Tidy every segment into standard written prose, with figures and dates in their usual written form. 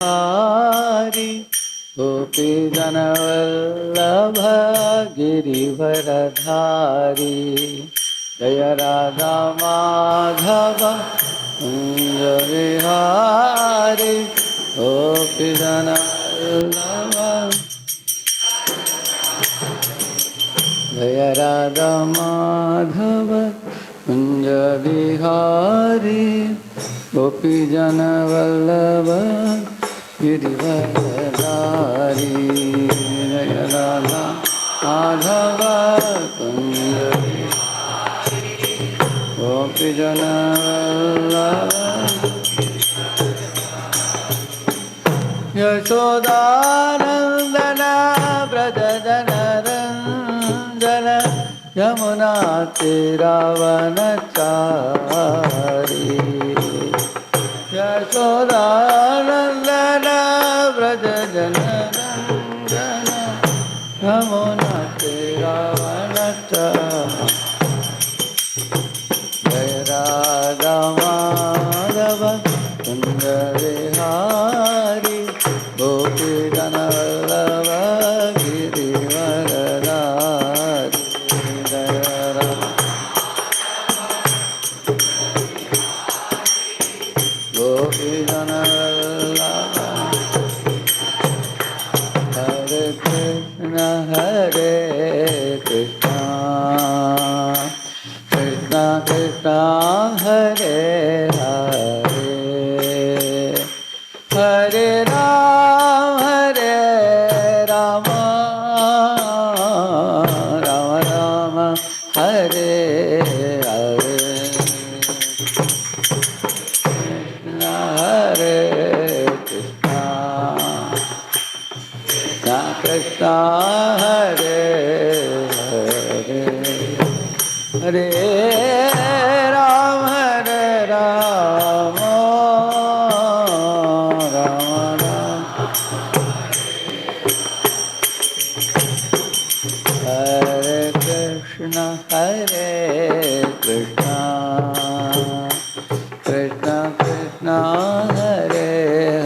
हरि गोपी जनवल्लभ गिरिवरधारी जय राधा माधव कुंज विहारी गोपी जनवल्लभ जय राधा माधव कुंज विहारी गोपी जनवल्लभ गिरिवरधारी जय राधा माधव कुंज गोपी जनवल्लभ यशोदानंदन व्रज जनरंजन यमुना तीरावनचारी यशोदानंदन व्रज जनरंजन यमुना तीरावनचारी जय राधा माधव कुंज विहारी गोपी जनवल्लभ गिरिवरधारी जय राधा गोपी जनवल्लभ हरे कृष्ण कृष्ण कृष्ण हरे हरे हरे राम राम राम हरे हरे कृष्ण हरे कृष्ण कृष्ण हरे हरे हरे राम राम राम हरे कृष्ण कृष्ण कृष्ण हरे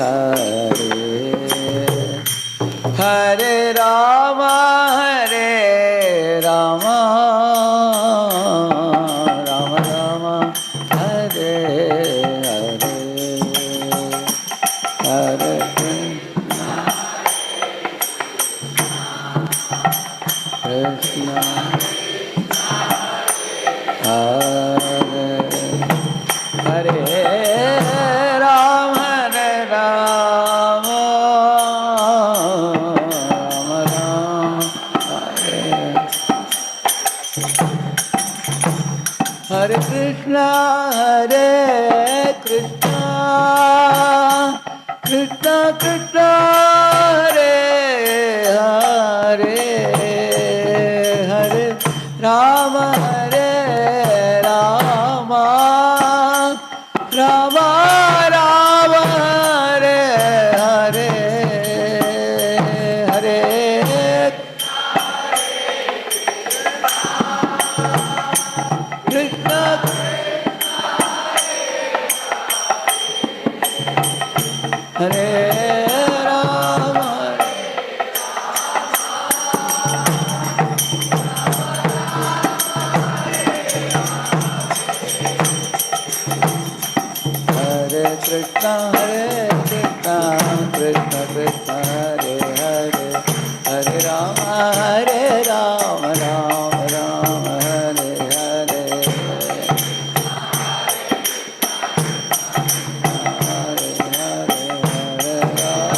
हरे हरे राम राम राम राम हरे हरे हरे कृष्ण हरे हरे राम राम राम हरे हरे कृष्ण कृष्ण कृष्ण हरे हरे हरे राम राम राम राम हरे हरे हरे कृष्ण हरे राम हरे Krishna Krishna Krishna Hare Hare Hare Ram Ram Ram Hare Hare Hare Hare Hare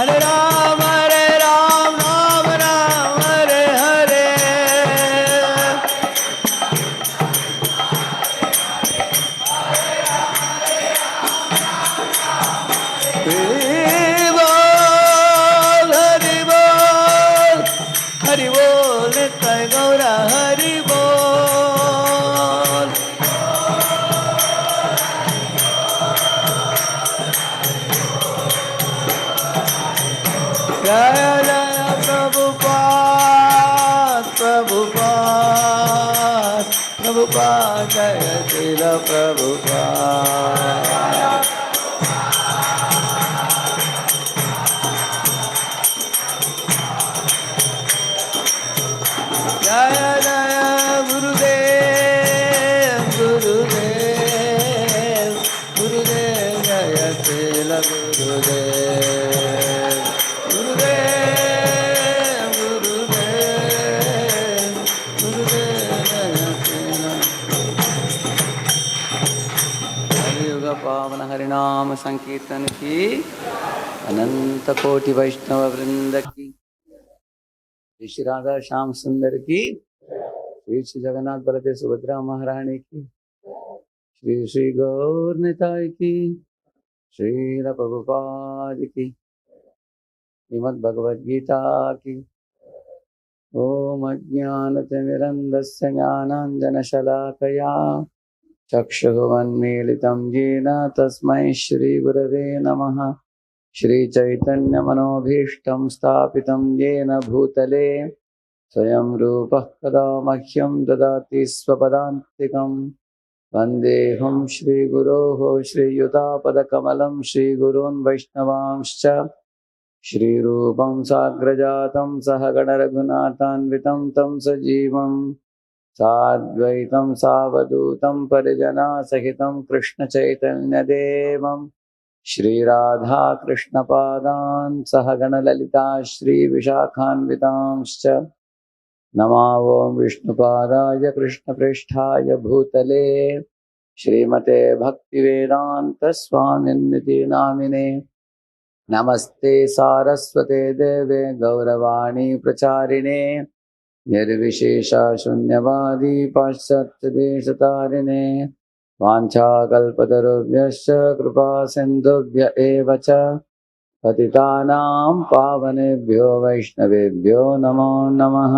Hare Ram, Ram Ram, Hare Hare. Hari Bol, Nitai Gaura, Hari Bol. Jaya Jaya Prabhupada, Prabhupada, Prabhupada, Jaya Srila Prabhupada. Jaya Jaya Gurudev, Gurudev, Gurudev, Jaya Srila Gurudev. Gurudev, Gurudev, Gurudev, Jaya Srila. Hari Yuga Pavana Harinam Sankirtan ki Ananta Koti Vaishnava Vrinda ki Shri Radha Shyam सुंदर की, श्री जगन्नाथ बलदेव सुभद्रा महारानी की, श्री गौर निताय की, श्री प्रभुपाद की, श्रीमद् भगवद गीता की। ओम अज्ञानतिमिरन्धस्य ज्ञानाञ्जनशलाकया चक्षुरुन्मीलितं येन तस्मै श्रीगुरवे नमः। श्रीचैतन्यमनोभीष्टं स्थापितं येन भूतले स्वयं रूपः कदा मह्यं ददाति स्वपदान्तिकं। वन्देऽहं श्रीगुरोः श्रीयुतापदकमलं श्रीगुरून् वैष्णवांश्च श्रीरूपं साग्रजातं सहगणरघुनाथान्वितं तं सजीवं साद्वैतं सावधूतं परिजनासहितं कृष्णचैतन्यदेवं श्रीराधा कृष्णपादान् सहगणललिता श्रीविशाखान्वितांश्च नमो विष्णुपादाय कृष्णप्रेष्ठाय भूतले श्रीमते भक्तिवेदान्त स्वामिन्निति नामिने। नमस्ते सारस्वते देवे गौरवाणी प्रचारिणे निर्विशेष शून्यवादी पाश्चात्यदेशतारिणे वाञ्छाकल्पतरुभ्यश्च कृपा सिन्धुभ्य एव च पतितानां पावनेभ्यो वैष्णवेभ्यो नमो नमः।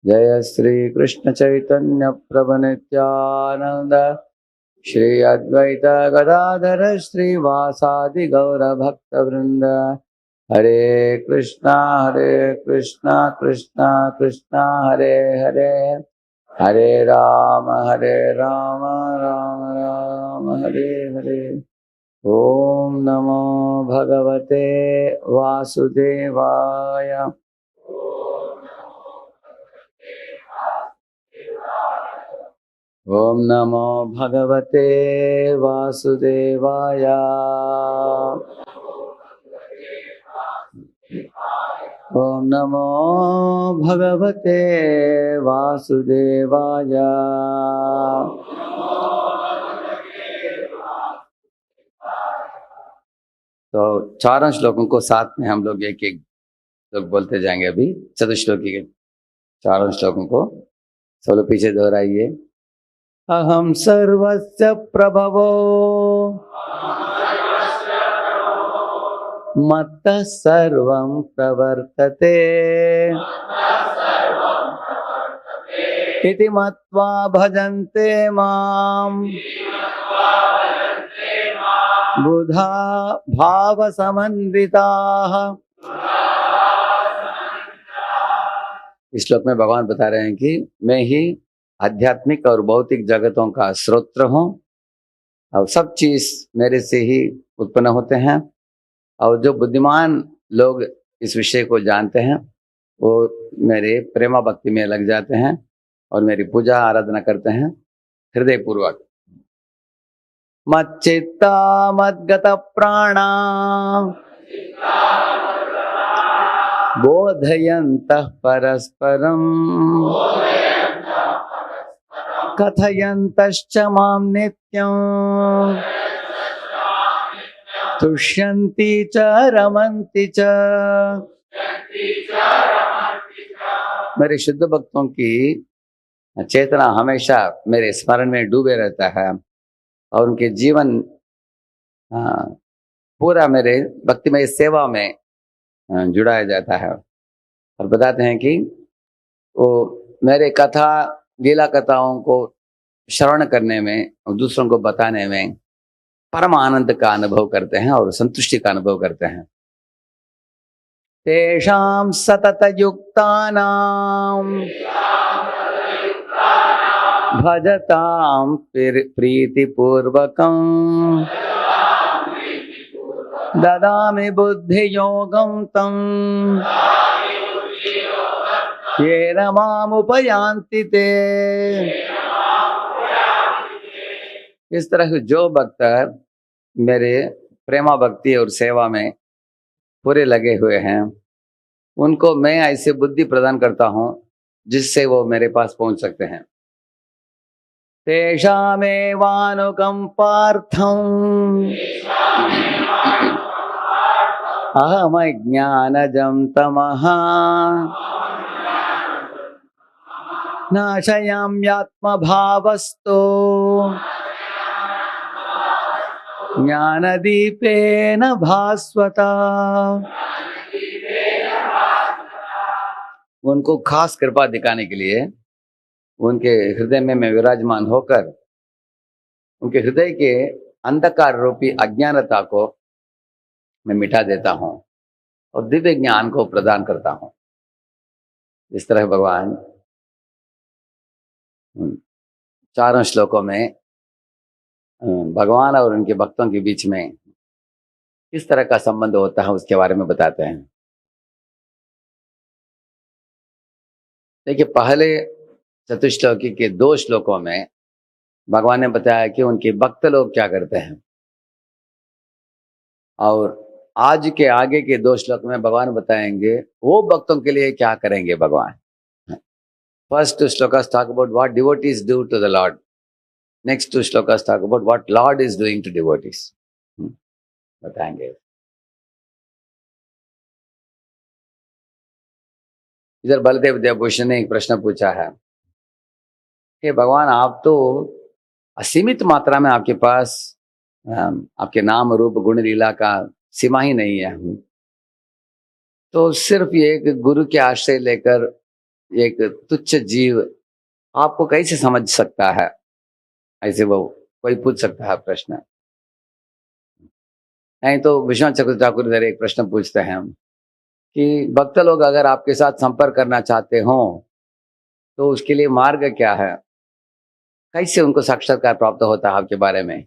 जय श्री कृष्ण चैतन्य प्रभु नित्यानंद श्री अद्वैत गदाधर श्रीवासादि गौर भक्त वृंद। हरे कृष्णा कृष्णा कृष्णा हरे हरे, हरे राम राम राम हरे हरे। ओम नमो भगवते वासुदेवाय। ओम नमो भगवते वासुदेवाय। ओम नमो भगवते वासुदेवाय। तो चारों श्लोकों को साथ में हम लोग एक एक लोग बोलते जाएंगे। अभी चतुश्लोकी के चारों श्लोकों को सब लोग पीछे दोहराइए। अहम सर्वस्य प्रभवो मत्तः सर्वं प्रवर्तते इति मत्वा भजन्ते मां बुधा भाव समन्विताः। इस श्लोक में भगवान बता रहे हैं कि मैं ही आध्यात्मिक और भौतिक जगतों का स्रोत हूँ और सब चीज मेरे से ही उत्पन्न होते हैं। और जो बुद्धिमान लोग इस विषय को जानते हैं वो मेरे प्रेमा भक्ति में लग जाते हैं और मेरी पूजा आराधना करते हैं हृदय पूर्वक। मच्चित्ता मद्गत प्राणा बोधयन्तः परस्परं कथयन्तश्च मां नित्यं तुष्यन्ति च रमन्ति च। मेरे शुद्ध भक्तों की चेतना हमेशा मेरे स्मरण में डूबे रहता है और उनके जीवन पूरा मेरे भक्तिमय सेवा में जुड़ाया जाता है। और बताते हैं कि वो मेरे कथा लीला कथाओं को श्रवण करने में और दूसरों को बताने में परम आनंद का अनुभव करते हैं और संतुष्टि का अनुभव करते हैं। तेषां सततयुक्तानां भजतां प्रीतिपूर्वकं ददामि बुद्धियोगं तं येन मामुपयान्ति ते। इस तरह के जो भक्त मेरे प्रेमा भक्ति और सेवा में पूरे लगे हुए हैं उनको मैं ऐसे बुद्धि प्रदान करता हूं जिससे वो मेरे पास पहुंच सकते हैं। तेषामेवानुकंपार्थम् अहमज्ञानजं तमः नाशयाम्यात्मभावस्तो ज्ञानदीपेन भास्वता। उनको खास कृपा दिखाने के लिए उनके हृदय में मैं विराजमान होकर उनके हृदय के अंधकार रूपी अज्ञानता को मैं मिटा देता हूं और दिव्य ज्ञान को प्रदान करता हूं। इस तरह भगवान चारों श्लोकों में भगवान और उनके भक्तों के बीच में किस तरह का संबंध होता है उसके बारे में बताते हैं। देखिए, पहले चतुश्लोकी के 2 श्लोकों में भगवान ने बताया कि उनके भक्त लोग क्या करते हैं और आज के आगे के 2 श्लोक में भगवान बताएंगे वो भक्तों के लिए क्या करेंगे भगवान। First 2 shlokas talk about what devotees do to the Lord. Next 2 shlokas talk about what Lord is doing to devotees. बताएंगे। इधर बलदेव देवभूषण ने एक प्रश्न पूछा है कि भगवान आप तो असीमित मात्रा में आपके पास आपके नाम रूप गुण लीला का सीमा ही नहीं है, तो सिर्फ एक गुरु के आश्रय लेकर एक तुच्छ जीव आपको कैसे समझ सकता है, ऐसे वो कोई पूछ सकता है प्रश्न। नहीं तो विश्वनाथ चक्रवर्ती ठाकुर इधर एक प्रश्न पूछते हैं कि भक्त लोग अगर आपके साथ संपर्क करना चाहते हो तो उसके लिए मार्ग क्या है, कैसे उनको साक्षात्कार प्राप्त होता है आपके बारे में,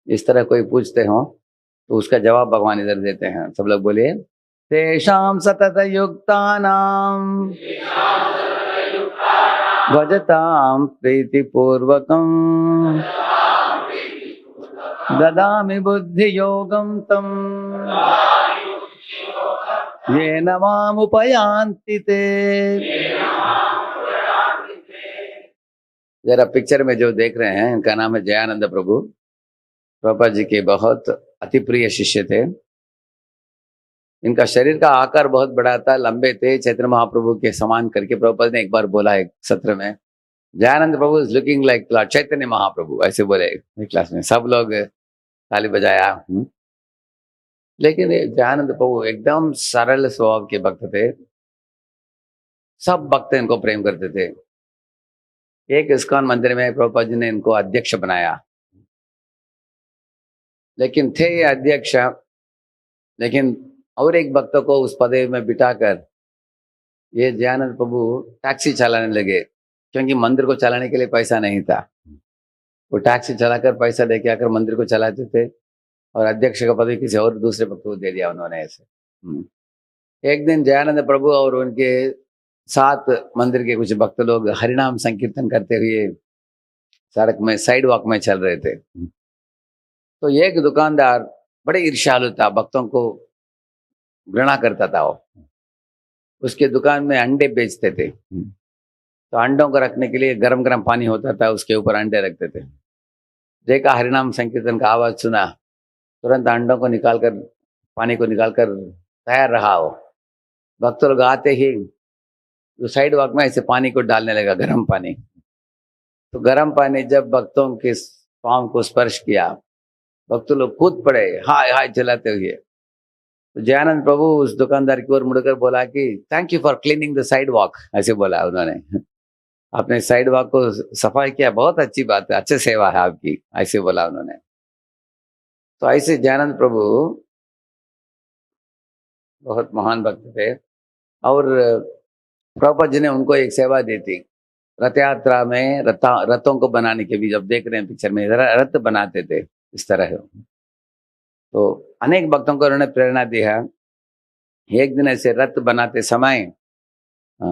इस तरह कोई पूछते हो तो उसका जवाब भगवान इधर देते हैं। सब लोग बोलिए, तेषां सततयुक्तानां भजतां प्रीतिपूर्वकं ददामि बुद्धियोगं तं येन मामुपयान्ति ते। जरा पिक्चर में जो देख रहे हैं इनका नाम है जयानंद प्रभु। प्रभुपाद जी के बहुत अति प्रिय शिष्य थे। इनका शरीर का आकार बहुत बड़ा था, लंबे थे, चैतन्य महाप्रभु के समान करके प्रभुपाद ने एक बार बोला एक सत्र में, जयानंद प्रभु is looking like Chaitanya Mahaprabhu, ऐसे बोले क्लास में। सब लोग ताली बजाया। लेकिन जयानंद प्रभु एकदम सरल स्वभाव के भक्त थे, सब भक्त इनको प्रेम करते थे। एक इस्कॉन मंदिर में प्रभुपाद जी ने इनको अध्यक्ष बनाया, लेकिन थे ये अध्यक्ष, लेकिन और एक भक्त को उस पदवी में बिठाकर ये जयानंद प्रभु टैक्सी चलाने लगे, क्योंकि मंदिर को चलाने के लिए पैसा नहीं था। वो टैक्सी चलाकर पैसा लेके आकर मंदिर को चलाते थे और अध्यक्ष का पदवी किसी और दूसरे भक्त को दे दिया उन्होंने ऐसे। एक दिन जयानंद प्रभु और उनके साथ मंदिर के कुछ भक्त लोग हरिनाम संकीर्तन करते हुए सड़क में साइड वॉक में चल रहे थे। तो एक दुकानदार बड़े ईर्ष्यालु था, भक्तों को घृणा करता था। वो उसके दुकान में अंडे बेचते थे, तो अंडों को रखने के लिए गरम गरम पानी होता था, उसके ऊपर अंडे रखते थे। देखा हरिनाम संकीर्तन का आवाज सुना तुरंत अंडों को निकालकर, पानी को निकालकर तैयार रहा हो। भक्त लोग आते ही जो साइड वॉक में ऐसे पानी को डालने लगा, गर्म पानी। तो गर्म पानी जब भक्तों के पाँव को स्पर्श किया, भक्त लोग कूद पड़े हाय हाय चलाते हुए। तो जयानंद प्रभु उस दुकानदार की ओर मुड़कर बोला कि thank you for cleaning the side walk, ऐसे बोला उन्होंने। आपने साइड वॉक को सफाई किया, बहुत अच्छी बात है, अच्छी सेवा है आपकी, ऐसे बोला उन्होंने। तो ऐसे जयानंद प्रभु बहुत महान भक्त थे। और प्रभुपाद जी ने उनको एक सेवा दी थी, रथ यात्रा में रथों को बनाने के भी, जब देख रहे हैं पिक्चर में रथ बनाते थे इस तरह। तो अनेक भक्तों को उन्होंने प्रेरणा दी है। एक दिन ऐसे रथ बनाते समय अ,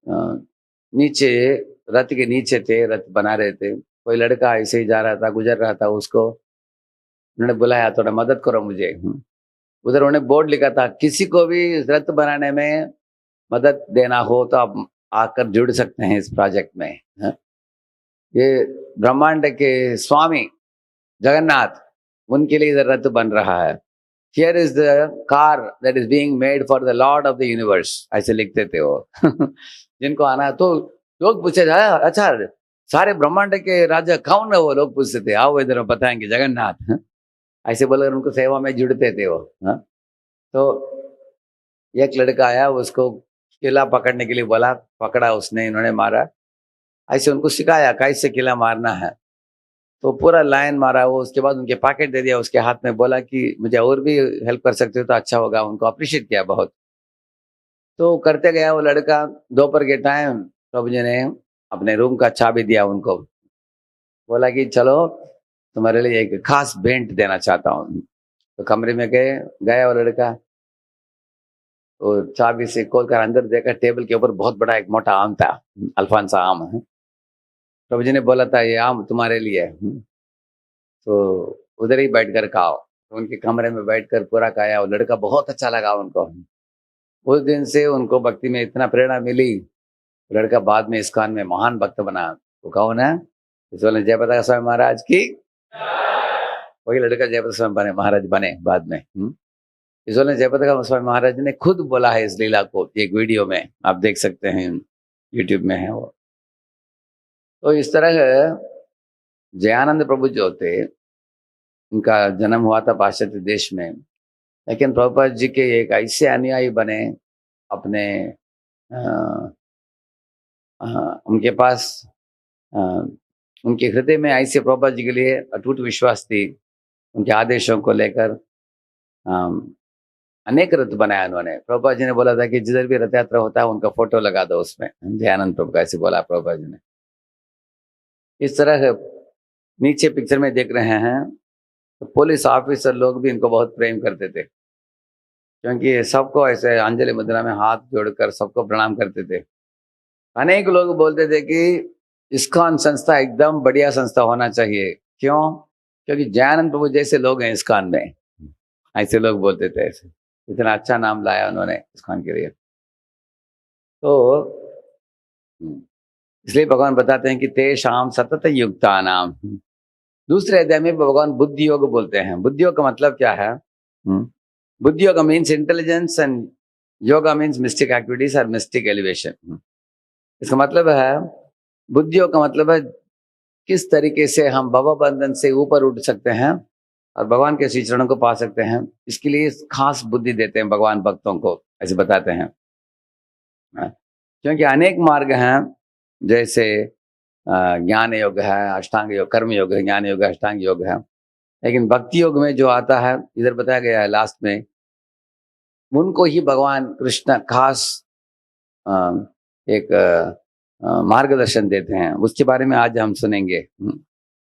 अ, नीचे, रथ के नीचे थे, रथ बना रहे थे, कोई लड़का ऐसे ही जा रहा था, गुजर रहा था, उसको उन्होंने बुलाया थोड़ा मदद करो मुझे। उधर उन्होंने बोर्ड लिखा था, किसी को भी रथ बनाने में मदद देना हो तो आप आकर जुड़ सकते हैं इस प्रोजेक्ट में। ये ब्रह्मांड के स्वामी जगन्नाथ, उनके लिए इधर रथ बन रहा है। Here is the car that is being made for the Lord of the universe, ऐसे लिखते थे वो। जिनको आना है तो लोग पूछे जाए, अच्छा सारे ब्रह्मांड के राजा कौन है, वो लोग पूछते थे, आओ इधर बताएंगे जगन्नाथ। ऐसे बोलकर उनको सेवा में जुड़ते थे वो। तो एक लड़का आया, उसको किला पकड़ने के लिए बोला, पकड़ा उसने, इन्होंने मारा, ऐसे उनको सिखाया कैसे किला मारना है। तो पूरा लाइन मारा वो, उसके बाद उनके पैकेट दे दिया उसके हाथ में, बोला कि मुझे और भी हेल्प कर सकते हो तो अच्छा होगा, उनको अप्रिशिएट किया बहुत। तो करते गया वो लड़का। दोपहर के टाइम प्रभु जी ने अपने रूम का चाबी दिया उनको, बोला कि चलो तुम्हारे लिए एक खास भेंट देना चाहता हूँ। तो कमरे में गया वो लड़का, तो चाबी से खोलकर अंदर देखा, टेबल के ऊपर बहुत बड़ा एक मोटा आम था, अल्फांसा आम है। प्रभु जी ने बोला था ये आम तुम्हारे लिए है, तो उधर ही बैठ कर खाओ। तो उनके कमरे में बैठकर पूरा खाया, वो लड़का बहुत अच्छा लगा उनको। उस दिन से उनको भक्ति में इतना प्रेरणा मिली, लड़का बाद में इस्कॉन में महान भक्त बना। वो कौन है? इस वाले जयप्रकाश स्वामी महाराज की, वही लड़का जयप्रकाश स्वामी बने, महाराज बने बाद में। इस वाले जयप्रकाश स्वामी महाराज ने खुद बोला है इस लीला को, एक वीडियो में आप देख सकते हैं, यूट्यूब में है वो। तो इस तरह जयानंद प्रभु जो थे, उनका जन्म हुआ था पाश्चात्य देश में, लेकिन प्रभुपाद जी के एक ऐसे अनुयायी बने अपने, उनके पास अ, उनके हृदय में ऐसे प्रभुपाद जी के लिए अटूट विश्वास थी, उनके आदेशों को लेकर अनेक रथ बनाया उन्होंने। प्रभुपाद जी ने बोला था कि जिधर भी रथ यात्रा होता है उनका फोटो लगा दो उसमें, दयानंद प्रभु का, ऐसे बोला प्रभुपाद जी ने। इस तरह नीचे पिक्चर में देख रहे हैं, तो पुलिस ऑफिसर लोग भी इनको बहुत प्रेम करते थे, क्योंकि सबको ऐसे अंजलि मुद्रा में हाथ जोड़कर सबको प्रणाम करते थे। अनेक लोग बोलते थे कि इस्कॉन संस्था एकदम बढ़िया संस्था होना चाहिए, क्यों? क्योंकि जयानंद प्रभु जैसे लोग हैं इस्कॉन में, ऐसे लोग बोलते थे। ऐसे इतना अच्छा नाम लाया उन्होंने इस्कॉन के लिए। तो इसलिए भगवान बताते हैं कि तेषाम सतत युक्ता नाम। दूसरे अध्याय में भगवान बुद्धि योग बोलते हैं। बुद्धि योग का मतलब क्या है? बुद्धि योग means intelligence and yoga means mistake activities और मिस्टिक एलिवेशन। इसका मतलब है, बुद्धि योग का मतलब है किस तरीके से हम भव बंधन से ऊपर उठ सकते हैं और भगवान के श्री चरणों को पा सकते हैं। इसके लिए खास बुद्धि देते हैं भगवान भक्तों को, ऐसे बताते हैं। क्योंकि अनेक मार्ग हैं, जैसे ज्ञान योग है, अष्टांग योग, कर्म योग है, ज्ञान योग है, अष्टांग योग है। लेकिन भक्ति योग में जो आता है, इधर बताया गया है लास्ट में, उनको ही भगवान कृष्ण खास एक मार्गदर्शन देते हैं। उसके बारे में आज हम सुनेंगे।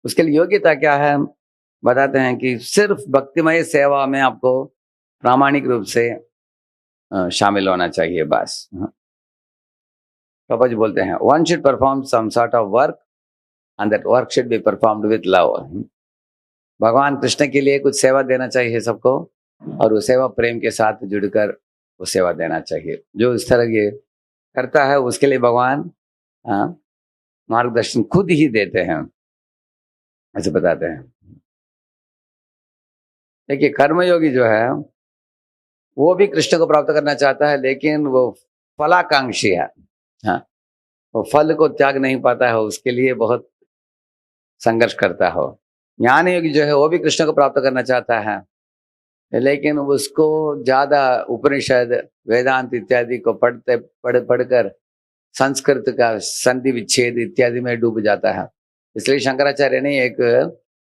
उसके लिए योग्यता क्या है बताते हैं कि सिर्फ भक्तिमय सेवा में आपको प्रामाणिक रूप से शामिल होना चाहिए, बस। प्रभु जी बोलते हैं, one should perform some sort of work and that work should be performed with love. भगवान कृष्ण के लिए कुछ सेवा देना चाहिए सबको, और वो सेवा प्रेम के साथ जुड़कर वो सेवा देना चाहिए। जो इस तरह ये करता है उसके लिए भगवान मार्गदर्शन खुद ही देते हैं, ऐसे बताते हैं। देखिए कर्मयोगी जो है वो भी कृष्ण को प्राप्त करना चाहता है, लेकिन वो फलाकांक्षी है। हाँ, वो फल को त्याग नहीं पाता है, उसके लिए बहुत संघर्ष करता हो। ज्ञान योगी जो है वो भी कृष्ण को प्राप्त करना चाहता है, लेकिन उसको ज्यादा उपनिषद वेदांत इत्यादि को पढ़कर संस्कृत का संधि विच्छेद इत्यादि में डूब जाता है। इसलिए शंकराचार्य ने एक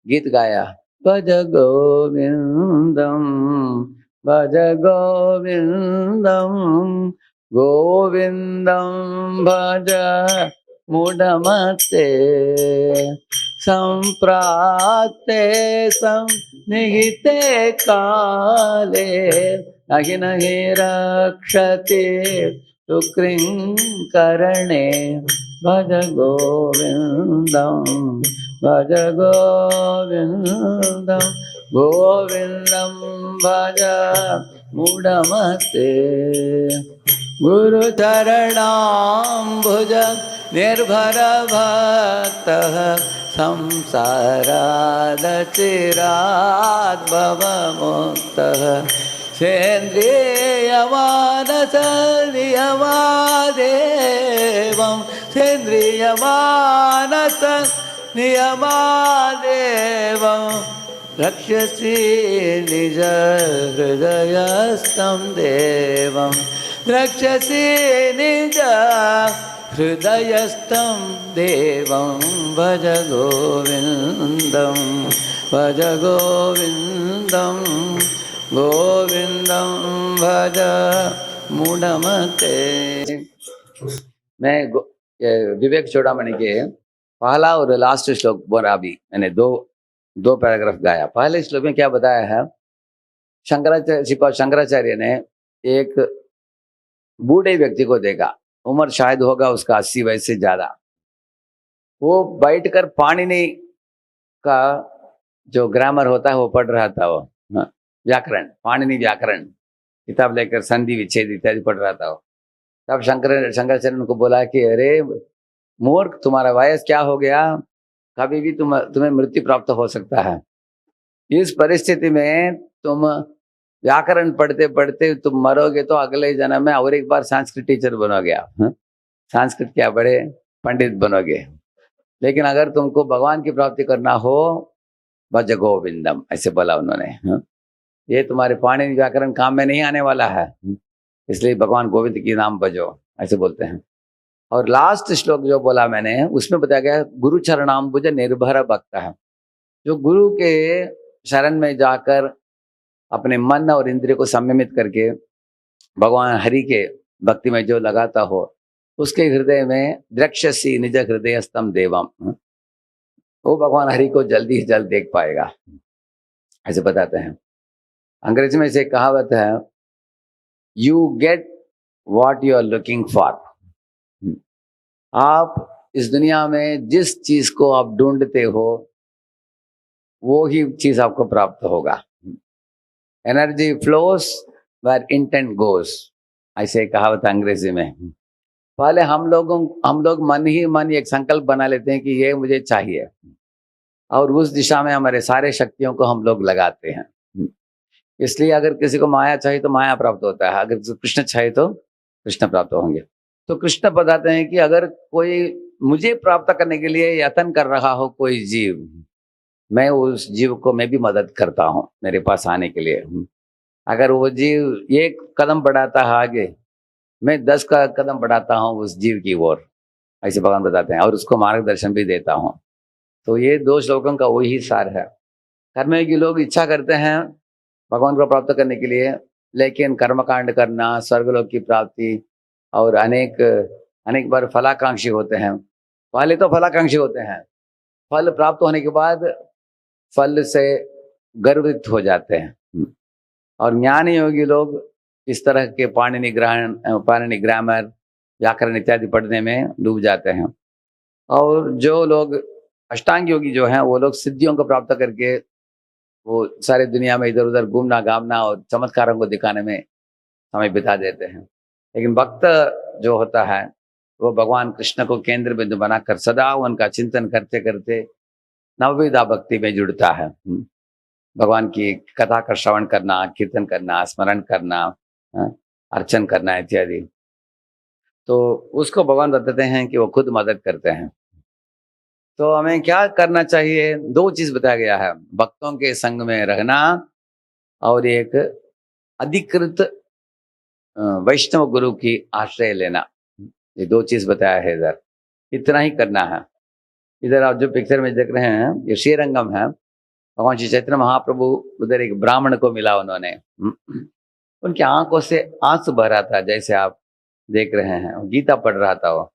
गीत गाया, भज गोविंदम भज गोविंदम गोविंदम भज मूढ़मते संप्राप्ते संनिहिते काले नहि नहि रक्षते सुकृंकरणे भज गोविंदम भज गोविंदम गोविंदम भज मूढ़मते गुरुचरणाम्बुज निर्भर भक्तः संसारादचिरात् भवमुक्तः सेन्द्रियमानसनियमादेवं सेन्द्रियमानसनियमादेवं रक्षसि निज हृदयस्थं देवं रक्षसि निज हृदयस्थं देवं भज गोविंदं भज गोविंदं गोविंदम भज मूढ़मते। मैं विवेक चूड़ामणि के पहला और लास्ट श्लोक बोला, अभी मैंने दो पैराग्राफ गाया। पहले श्लोक में क्या बताया है, शंकराचार्य ने एक बूढ़े व्यक्ति को देखा, उम्र शायद होगा उसका 80 वयस से ज्यादा। वो बैठकर पाणिनि का जो ग्रामर होता है वो पढ़ रहा था, वो व्याकरण, पाणिनि व्याकरण किताब लेकर संधि विच्छेद इत्यादि पढ़ रहा था। तब शंकराचार्य उनको बोला कि अरे मूर्ख, तुम्हारा वयस क्या हो गया, कभी भी तुम्हें मृत्यु प्राप्त हो सकता है। इस परिस्थिति में तुम व्याकरण पढ़ते पढ़ते तुम मरोगे तो अगले जन्म में और एक बार संस्कृत टीचर बनोगे आप, संस्कृत क्या बड़े पंडित बनोगे। लेकिन अगर तुमको भगवान की प्राप्ति करना हो, भज गोविंदम, ऐसे बोला उन्होंने। ये तुम्हारे पाणिनि व्याकरण काम में नहीं आने वाला है, इसलिए भगवान गोविंद की नाम भजो, ऐसे बोलते हैं। और लास्ट श्लोक जो बोला मैंने, उसमें बताया गया गुरु चरणाम्बुज निर्भर भक्त है। जो गुरु के शरण में जाकर अपने मन और इंद्रिय को संयमित करके भगवान हरि के भक्ति में जो लगाता हो, उसके हृदय में द्रक्ष्यसि निज हृदयस्थम देवम, वो भगवान हरि को जल्दी से जल्द देख पाएगा, ऐसे बताते हैं। अंग्रेजी में से कहावत है, you get what you are looking for. आप इस दुनिया में जिस चीज को आप ढूंढते हो वो ही चीज आपको प्राप्त होगा। एनर्जी फ्लोस वेयर इंटेंट गोस, ऐसे कहावत अंग्रेजी में। पहले हम लोग मन ही मन एक संकल्प बना लेते हैं कि ये मुझे चाहिए, और उस दिशा में हमारे सारे शक्तियों को हम लोग लगाते हैं। इसलिए अगर किसी को माया चाहिए तो माया प्राप्त होता है, अगर कृष्ण चाहिए तो कृष्ण प्राप्त होंगे। तो कृष्ण बताते हैं कि अगर कोई मुझे प्राप्त करने के लिए यत्न कर रहा हो कोई जीव, मैं उस जीव को मैं भी मदद करता हूँ मेरे पास आने के लिए। अगर वो जीव एक कदम बढ़ाता है आगे, मैं 10 का कदम बढ़ाता हूँ उस जीव की ओर, ऐसे भगवान बताते हैं, और उसको मार्गदर्शन भी देता हूँ। तो ये 2 श्लोकों का वही सार है। कर्मयोगी लोग इच्छा करते हैं भगवान को प्राप्त करने के लिए, लेकिन कर्मकांड करना, स्वर्गलोक की प्राप्ति, और अनेक बार फलाकांक्षी होते हैं। पहले तो फलाकांक्षी होते हैं, फल प्राप्त होने के बाद फल से गर्वित हो जाते हैं। और ज्ञानी योगी लोग इस तरह के पाणिनि ग्रामर, व्याकरण इत्यादि पढ़ने में डूब जाते हैं। और जो लोग अष्टांग योगी जो हैं, वो लोग सिद्धियों को प्राप्त करके वो सारे दुनिया में इधर उधर घूमना घामना और चमत्कारों को दिखाने में समय बिता देते हैं। लेकिन भक्त जो होता है वो भगवान कृष्ण को केंद्र बिंदु बनाकर सदा उनका चिंतन करते करते नवविधा भक्ति में जुड़ता है। भगवान की कथा का श्रवण करना, कीर्तन करना, स्मरण करना, अर्चन करना इत्यादि। तो उसको भगवान बताते हैं कि वो खुद मदद करते हैं। तो हमें क्या करना चाहिए? 2 चीज बताया गया है, भक्तों के संग में रहना और एक अधिकृत वैष्णव गुरु की आश्रय लेना। ये 2 चीज बताया है इधर, इतना ही करना है। इधर आप जो पिक्चर में देख रहे हैं ये श्रीरंगम है। भगवान श्री चैतन्य महाप्रभु उधर एक ब्राह्मण को मिला उन्होंने, उनकी आंखों से आंसू बह रहा था, जैसे आप देख रहे हैं, गीता पढ़ रहा था वो।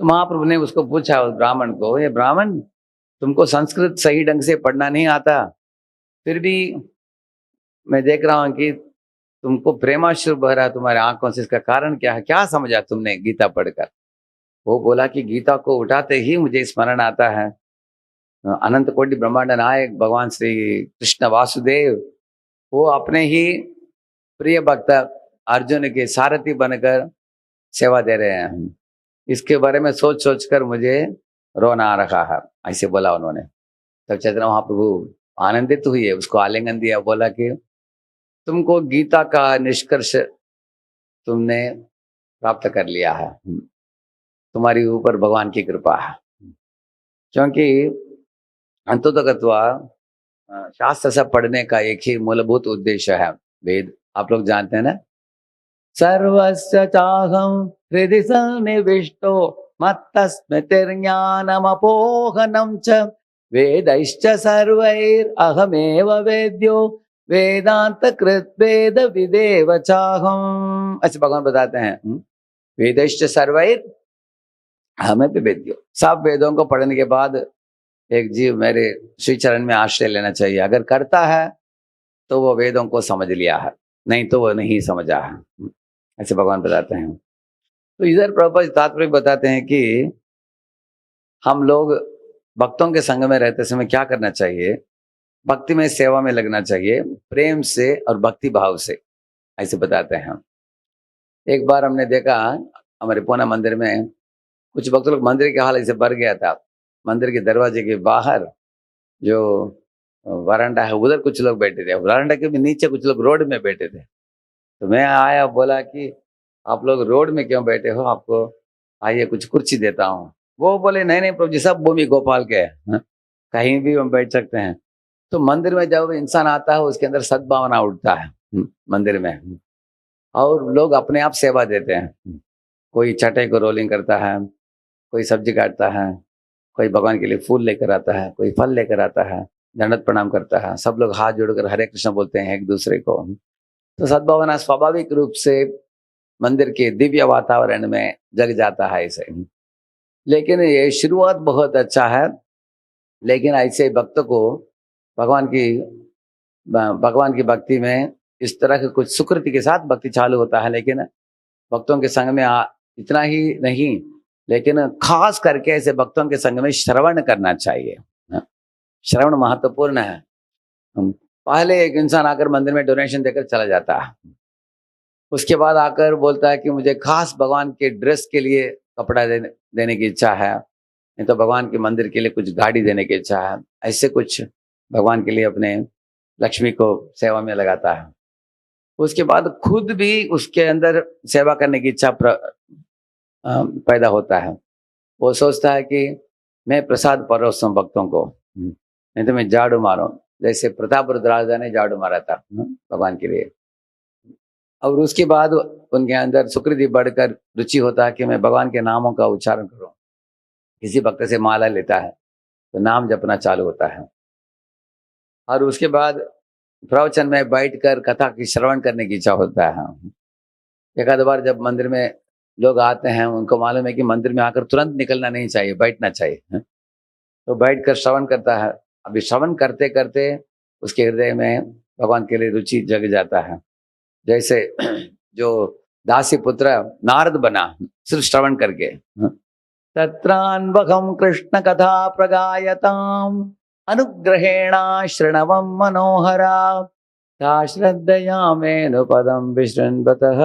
तो महाप्रभु ने उसको पूछा, उस ब्राह्मण को, ये ब्राह्मण तुमको संस्कृत सही ढंग से पढ़ना नहीं आता, फिर भी मैं देख रहा हूँ कि तुमको प्रेमाश्रु बह रहा है तुम्हारे आंखों से, इसका कारण क्या है? क्या समझा तुमने गीता पढ़कर? वो बोला कि गीता को उठाते ही मुझे स्मरण आता है अनंत कोटि ब्रह्मांड नायक भगवान श्री कृष्ण वासुदेव, वो अपने ही प्रिय भक्त अर्जुन के सारथी बनकर सेवा दे रहे हैं। इसके बारे में सोच सोच कर मुझे रोना आ रहा है, ऐसे बोला उन्होंने। तब चैतन्य महाप्रभु आनंदित हुए, उसको आलिंगन दिया, बोला कि तुमको गीता का निष्कर्ष तुमने प्राप्त कर लिया है, तुम्हारी ऊपर भगवान की कृपा है। क्योंकि अंततोगत्वा शास्त्र सब पढ़ने का एक ही मूलभूत उद्देश्य है, वेद आप लोग जानते हैं ना। सर्वस्य चाहं हृदि सन्निविष्टो मत्तस्मृतिर्ज्ञानमपोहनं च वेदैश्च सर्वैरहमेव वेद्यो वेदांत कृत वेद विदेव चाहं। ऐसे भगवान बताते हैं, वेदैश्च सर्वैर हमें भी वेद्यो, सब वेदों को पढ़ने के बाद एक जीव मेरे श्री चरण में आश्रय लेना चाहिए। अगर करता है तो वो वेदों को समझ लिया है, नहीं तो वो नहीं समझा है, ऐसे भगवान बताते हैं। तो इधर प्रभुपाद तात्पर्य बताते हैं कि हम लोग भक्तों के संग में रहते समय क्या करना चाहिए? भक्ति में सेवा में लगना चाहिए, प्रेम से और भक्ति भाव से, ऐसे बताते हैं। एक बार हमने देखा हमारे पूना मंदिर में कुछ भक्त लोग, मंदिर के हाल ऐसे भर गया था, मंदिर के दरवाजे के बाहर जो वरांडा है उधर कुछ लोग बैठे थे, वरांडा के भी नीचे कुछ लोग रोड में बैठे थे। तो मैं आया, बोला कि आप लोग रोड में क्यों बैठे हो, आपको आइए कुछ कुर्सी देता हूँ। वो बोले नहीं नहीं प्रभु जी, सब भूमि गोपाल के हैं, कहीं भी हम बैठ सकते हैं। तो मंदिर में जब इंसान आता है उसके अंदर सद्भावना उठता है मंदिर में, और लोग अपने आप सेवा देते हैं। कोई चटाई को रोलिंग करता है, कोई सब्जी काटता है, कोई भगवान के लिए फूल लेकर आता है, कोई फल लेकर आता है, दंडवत प्रणाम करता है, सब लोग हाथ जोड़कर हरे कृष्ण बोलते हैं एक दूसरे को। तो सद्भावना स्वाभाविक रूप से मंदिर के दिव्य वातावरण में जग जाता है ऐसे। लेकिन ये शुरुआत बहुत अच्छा है, लेकिन ऐसे भक्त को भगवान की भक्ति में इस तरह के कुछ सुकृति के साथ भक्ति चालू होता है। लेकिन भक्तों के संग में इतना ही नहीं, लेकिन खास करके ऐसे भक्तों के संग में श्रवण करना चाहिए। श्रवण महत्वपूर्ण है। पहले एक इंसान आकर मंदिर में डोनेशन देकर चला जाता है, उसके बाद आकर बोलता है कि मुझे खास भगवान के ड्रेस के लिए कपड़ा देने की इच्छा है, नहीं तो भगवान के मंदिर के लिए कुछ गाड़ी देने की इच्छा है, ऐसे कुछ भगवान के लिए अपने लक्ष्मी को सेवा में लगाता है। उसके बाद खुद भी उसके अंदर सेवा करने की इच्छा पैदा होता है। वो सोचता है कि मैं प्रसाद परोसूं भक्तों को, नहीं तो मैं झाड़ू मारूं, जैसे प्रताप रुद्राजा ने झाड़ू मारा था भगवान के लिए। और उसके बाद उनके अंदर सुकृति बढ़कर रुचि होता है कि मैं भगवान के नामों का उच्चारण करूं। किसी भक्त से माला लेता है तो नाम जपना चालू होता है, और उसके बाद प्रवचन में बैठकर कथा की श्रवण करने की इच्छा होता है। एक आध बार जब मंदिर में लोग आते हैं, उनको मालूम है कि मंदिर में आकर तुरंत निकलना नहीं चाहिए, बैठना चाहिए, तो बैठकर श्रवण करता है। अभी श्रवण करते करते उसके हृदय में भगवान के लिए रुचि जग जाता है। जैसे जो दासी पुत्र नारद बना सिर्फ श्रवण करके, तत्रान्वघं कृष्ण कथा प्रगायताम अनुग्रहेणा शृणवं मनोहरा ता श्रद्धयामेनु पदं विशृण्वतः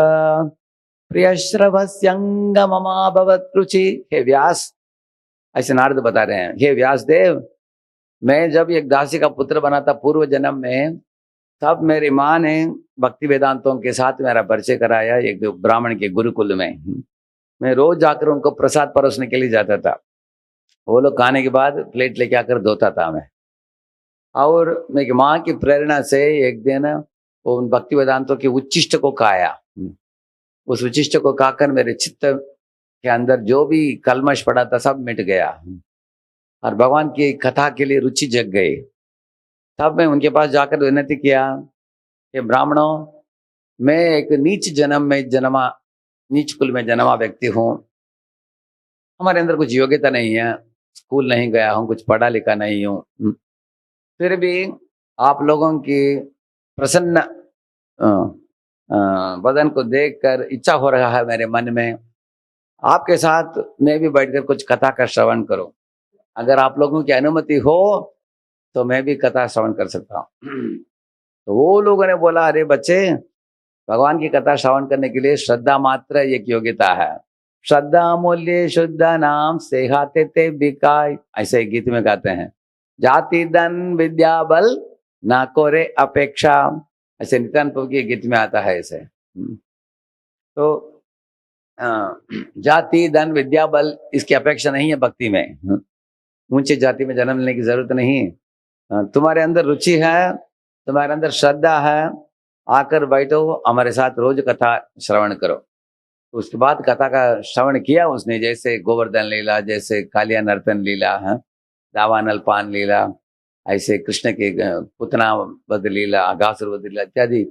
प्रियश्रवस्यंगममाभवत् रुचि। हे व्यास, ऐसे नारद बता रहे हैं, हे व्यास देव, मैं जब एक दासी का पुत्र बना था पूर्व जन्म में, तब मेरी माँ ने भक्ति वेदांतों के साथ मेरा परिचय कराया एक ब्राह्मण के गुरुकुल में। मैं रोज जाकर उनको प्रसाद परोसने के लिए जाता था। वो लोग खाने के बाद प्लेट लेके आकर धोता था मैं। और मेरी माँ की प्रेरणा से एक दिन वो उन भक्ति वेदांतों के उच्चिष्ट को खाया। उस उच्चिष्ट को खाकर मेरे चित्त के अंदर जो भी कलमश पड़ा था सब मिट गया और भगवान की कथा के लिए रुचि जग गई। तब मैं उनके पास जाकर विनती किया कि ब्राह्मणों, मैं एक नीच कुल में जन्मा व्यक्ति हूँ। हमारे अंदर कुछ योग्यता नहीं है, स्कूल नहीं गया हूँ, कुछ पढ़ा लिखा नहीं हूँ। फिर भी आप लोगों की प्रसन्न बदन को देखकर इच्छा हो रहा है मेरे मन में, आपके साथ मैं भी बैठकर कुछ कथा का श्रवण करूं। अगर आप लोगों की अनुमति हो तो मैं भी कथा श्रवण कर सकता हूँ। तो वो लोगों ने बोला, अरे बच्चे, भगवान की कथा श्रवण करने के लिए श्रद्धा मात्र एक योग्यता है। श्रद्धा मूल्य शुद्ध नाम सेहाते ते बिकाय, ऐसे गीत में गाते हैं। जाति धन विद्या बल ना कोरे अपेक्षा, ऐसे नित्यानंद प्रभु के गीत में आता है ऐसे। तो जाति धन विद्या बल इसकी अपेक्षा नहीं है भक्ति में। ऊंची जाति में जन्म लेने की जरूरत नहीं। तुम्हारे अंदर रुचि है, तुम्हारे अंदर श्रद्धा है, आकर बैठो, हमारे साथ रोज कथा श्रवण करो। उसके बाद कथा का श्रवण किया उसने, जैसे गोवर्धन लीला, जैसे कालिया नर्तन लीला है, दावानल पान लीला, ऐसे कृष्ण के पुतना वध लीला, अगासुर वध लीला इत्यादि।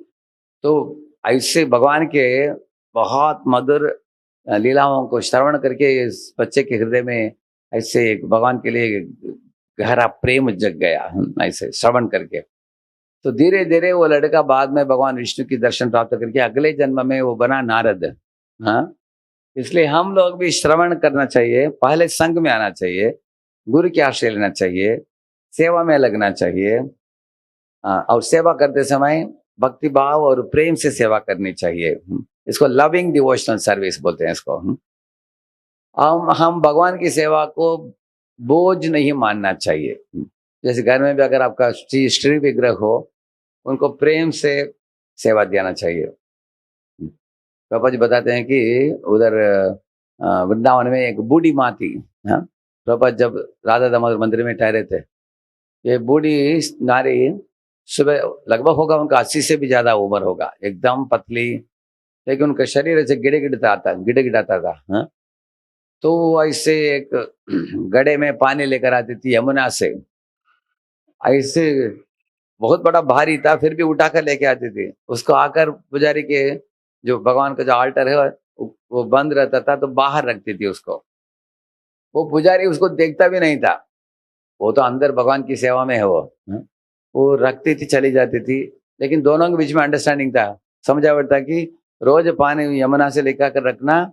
तो ऐसे भगवान के बहुत मधुर लीलाओं को श्रवण करके इस बच्चे के हृदय में ऐसे भगवान के लिए गहरा प्रेम जग गया ऐसे श्रवण करके। तो धीरे धीरे वो लड़का बाद में भगवान विष्णु की दर्शन प्राप्त करके अगले जन्म में वो बना नारद। हाँ, इसलिए हम लोग भी श्रवण करना चाहिए, पहले संग में आना चाहिए, गुरु के आश्रय लेना चाहिए, सेवा में लगना चाहिए। और सेवा करते समय भक्ति भाव और प्रेम से सेवा करनी चाहिए। इसको लविंग डिवोशनल सर्विस बोलते हैं इसको। हम भगवान की सेवा को बोझ नहीं मानना चाहिए। जैसे घर में भी अगर आपका श्री विग्रह हो, उनको प्रेम से सेवा देना चाहिए। पापा जी बताते हैं कि उधर वृंदावन में एक बूढ़ी माँ थी। हाँ, पापा जब राधा दामोदर मंदिर में ठहरे थे, ये बूढ़ी नारी सुबह लगभग होगा उनका 80 से भी ज्यादा उम्र होगा, एकदम पतली, लेकिन उनका शरीर ऐसे गिड़गिड़ाता था। हाँ, तो ऐसे एक गड्ढे में पानी लेकर आती थी यमुना से, ऐसे बहुत बड़ा भारी था, फिर भी उठाकर लेके आती थी। उसको आकर पुजारी के जो भगवान का जो आल्टर है वो बंद रहता था, तो बाहर रखती थी उसको। वो पुजारी उसको देखता भी नहीं था, वो तो अंदर भगवान की सेवा में है वो रखती थी, चली जाती थी। लेकिन दोनों के बीच में अंडरस्टैंडिंग था, समझावट था कि रोज पानी यमुना से लेकर कर रखना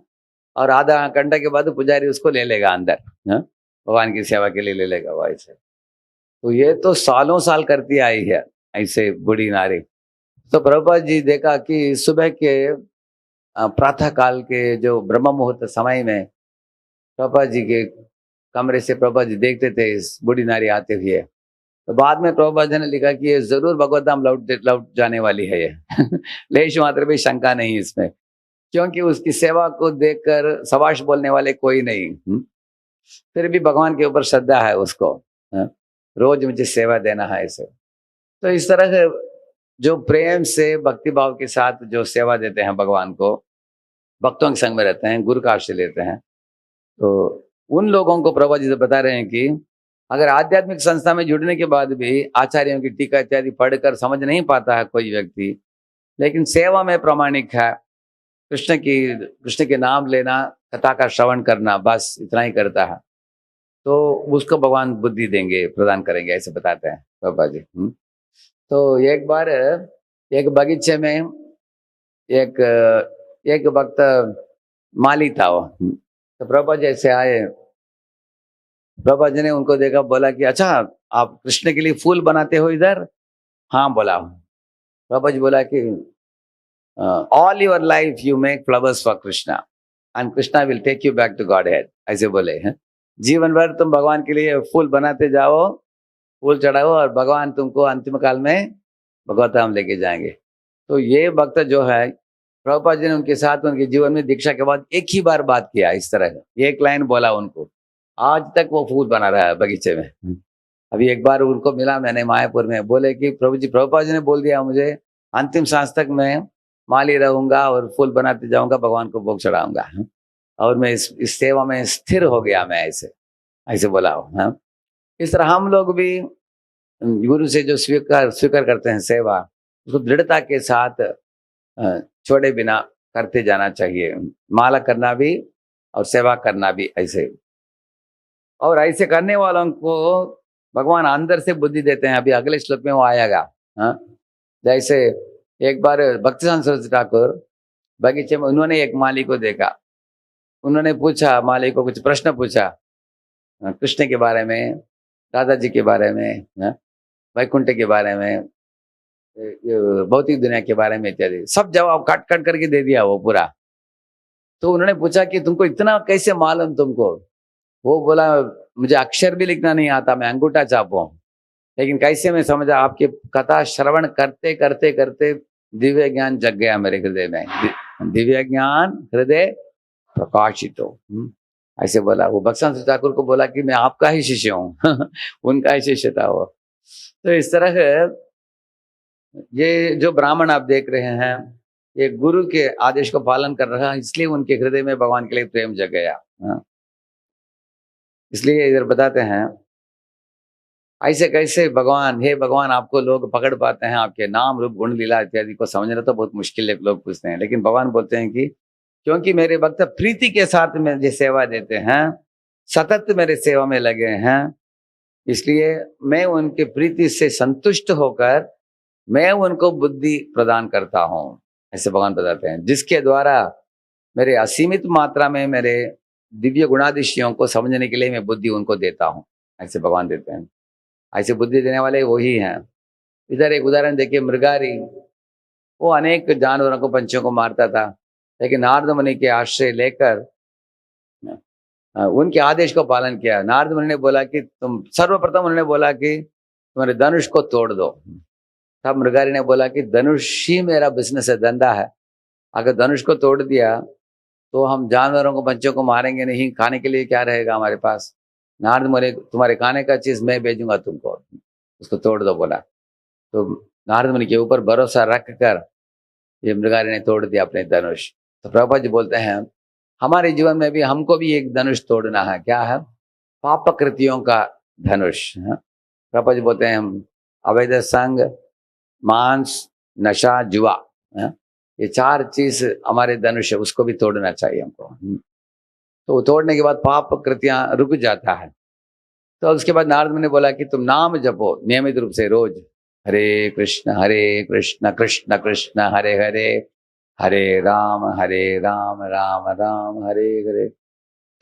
और आधा घंटा के बाद पुजारी उसको ले लेगा अंदर, भगवान की सेवा के लिए ले लेगा वो ऐसे। तो ये तो सालों साल करती आई है ऐसे बूढ़ी नारी। तो प्रभुपाद जी देखा कि सुबह के प्रातः काल के जो ब्रह्म मुहूर्त समय में प्रभुपाद जी के कमरे से प्रभुपाद जी देखते थे इस बूढ़ी नारी आते हुए। तो बाद में प्रभुपाद जी ने लिखा कि ये जरूर भगवत धाम लौट जाने वाली है ये लेश मात्र भी शंका नहीं इसमें, क्योंकि उसकी सेवा को देखकर सवाश बोलने वाले कोई नहीं। फिर भी भगवान के ऊपर श्रद्धा है उसको, रोज मुझे सेवा देना है इसे। तो इस तरह से जो प्रेम से भक्ति भाव के साथ जो सेवा देते हैं भगवान को, भक्तों के संग में रहते हैं, गुरु का आश्रय लेते हैं, तो उन लोगों को प्रभु जी बता रहे हैं कि अगर आध्यात्मिक संस्था में जुड़ने के बाद भी आचार्यों की टीका इत्यादि पढ़कर समझ नहीं पाता है कोई व्यक्ति, लेकिन सेवा में प्रामाणिक है, कृष्ण के नाम लेना, कथा का श्रवण करना, बस इतना ही करता है, तो उसको भगवान बुद्धि देंगे, प्रदान करेंगे, ऐसे बताते हैं बाबा जी। तो एक बार एक बगीचे में एक भक्त माली था वो। तो प्रभुपाद जी ऐसे आए, प्रभुपाद जी ने उनको देखा, बोला कि अच्छा आप कृष्ण के लिए फूल बनाते हो इधर? हाँ बोला। प्रभुपाद जी बोला कि all your life you make flowers for Krishna and Krishna will take you back to Godhead, ऐसे बोले हैं। जीवन भर तुम भगवान के लिए फूल बनाते जाओ, फूल चढ़ाओ और भगवान तुमको अंतिम काल में भगवत धाम लेके जाएंगे। तो ये भक्त जो है, प्रभुपाद जी ने उनके साथ उनके जीवन में दीक्षा के बाद एक ही बार बात किया इस तरह का, एक लाइन बोला उनको, आज तक वो फूल बना रहा है बगीचे में। अभी एक बार उनको मिला मैंने मायापुर में, बोले कि प्रभु जी, प्रभुपाद जी ने बोल दिया मुझे अंतिम सांस तक मैं माली रहूंगा और फूल बनाते जाऊंगा, भगवान को भोग चढ़ाऊंगा, और मैं इस सेवा में स्थिर हो गया, मैं ऐसे ऐसे बोला हूँ। इस तरह हम लोग भी गुरु से जो स्वीकार करते हैं सेवा, उसको दृढ़ता के साथ छोड़े बिना करते जाना चाहिए। माला करना भी और सेवा करना भी ऐसे, और ऐसे करने वालों को भगवान अंदर से बुद्धि देते हैं। अभी अगले श्लोक में वो आएगा। हाँ, जैसे एक बार भक्तिसिद्धांत सरस्वती ठाकुर बगीचे में, उन्होंने एक माली को देखा, उन्होंने पूछा, माली को कुछ प्रश्न पूछा कृष्ण के बारे में, दादाजी के बारे में, वैकुंठ के बारे में, भौतिक दुनिया के बारे में इत्यादि, सब जवाब काट काट करके दे दिया वो पूरा। तो उन्होंने पूछा कि तुमको इतना कैसे मालूम तुमको? वो बोला, मुझे अक्षर भी लिखना नहीं आता, मैं अंगूठा चापू, लेकिन कैसे मैं समझा, आपकी कथा श्रवण करते करते करते दिव्य ज्ञान जग गया मेरे हृदय में, दिव्य ज्ञान हृदय प्रकाशित हो। ऐसे बोला वो। भक्तिसिद्धांत ठाकुर को बोला कि मैं आपका ही शिष्य हूँ। उनका ही शिष्य था वो। तो इस तरह ये जो ब्राह्मण आप देख रहे हैं, ये गुरु के आदेश को पालन कर रहा है, इसलिए उनके हृदय में भगवान के लिए प्रेम जग गया। इसलिए इधर बताते हैं, ऐसे कैसे भगवान, हे भगवान, आपको लोग पकड़ पाते हैं, आपके नाम रूप गुण लीला इत्यादि को समझना तो बहुत मुश्किल है, लोग पूछते हैं। लेकिन भगवान बोलते हैं कि क्योंकि मेरे भक्त प्रीति के साथ मुझे सेवा देते हैं, सतत मेरे सेवा में लगे हैं, इसलिए मैं उनके प्रीति से संतुष्ट होकर मैं उनको बुद्धि प्रदान करता हूँ। ऐसे भगवान बताते हैं, जिसके द्वारा मेरे असीमित मात्रा में मेरे दिव्य गुणादिशयों को समझने के लिए मैं बुद्धि उनको देता हूँ। ऐसे भगवान देते हैं। ऐसे बुद्धि देने वाले वही हैं। इधर एक उदाहरण देखिए, मृगारी, वो अनेक जानवरों को, पंछियों को मारता था, लेकिन नारद मुनि के आश्रय लेकर उनके आदेश को पालन किया। नारद मुनि ने बोला कि तुम, सर्वप्रथम उन्होंने बोला कि तुम्हारे धनुष को तोड़ दो। तब मृगारी ने बोला कि धनुष ही मेरा बिजनेस है, धंधा है, अगर धनुष को तोड़ दिया तो हम जानवरों को, पंछियों को मारेंगे नहीं, खाने के लिए क्या रहेगा हमारे पास? नारद मुनि, तुम्हारे खाने का चीज मैं भेजूंगा तुमको, उसको तोड़ दो बोला। तो नारद मुनि के ऊपर भरोसा रख कर ये मृगारी ने तोड़ दिया अपने धनुष। तो प्रभुपाद जी बोलते हैं, हमारे जीवन में भी हमको भी एक धनुष तोड़ना है। क्या है? पाप कृतियों का धनुष। प्रभुपाद जी बोलते हैं, हम अवैध संग, मांस, नशा, जुआ, ये चार चीज हमारे धनुष है, उसको भी तोड़ना चाहिए हमको। तो तोड़ने के बाद पाप कृतियां रुक जाता है। तो उसके बाद नारद मुनि ने बोला कि तुम नाम जपो नियमित रूप से रोज, हरे कृष्ण कृष्ण कृष्ण हरे हरे, हरे राम राम राम हरे हरे।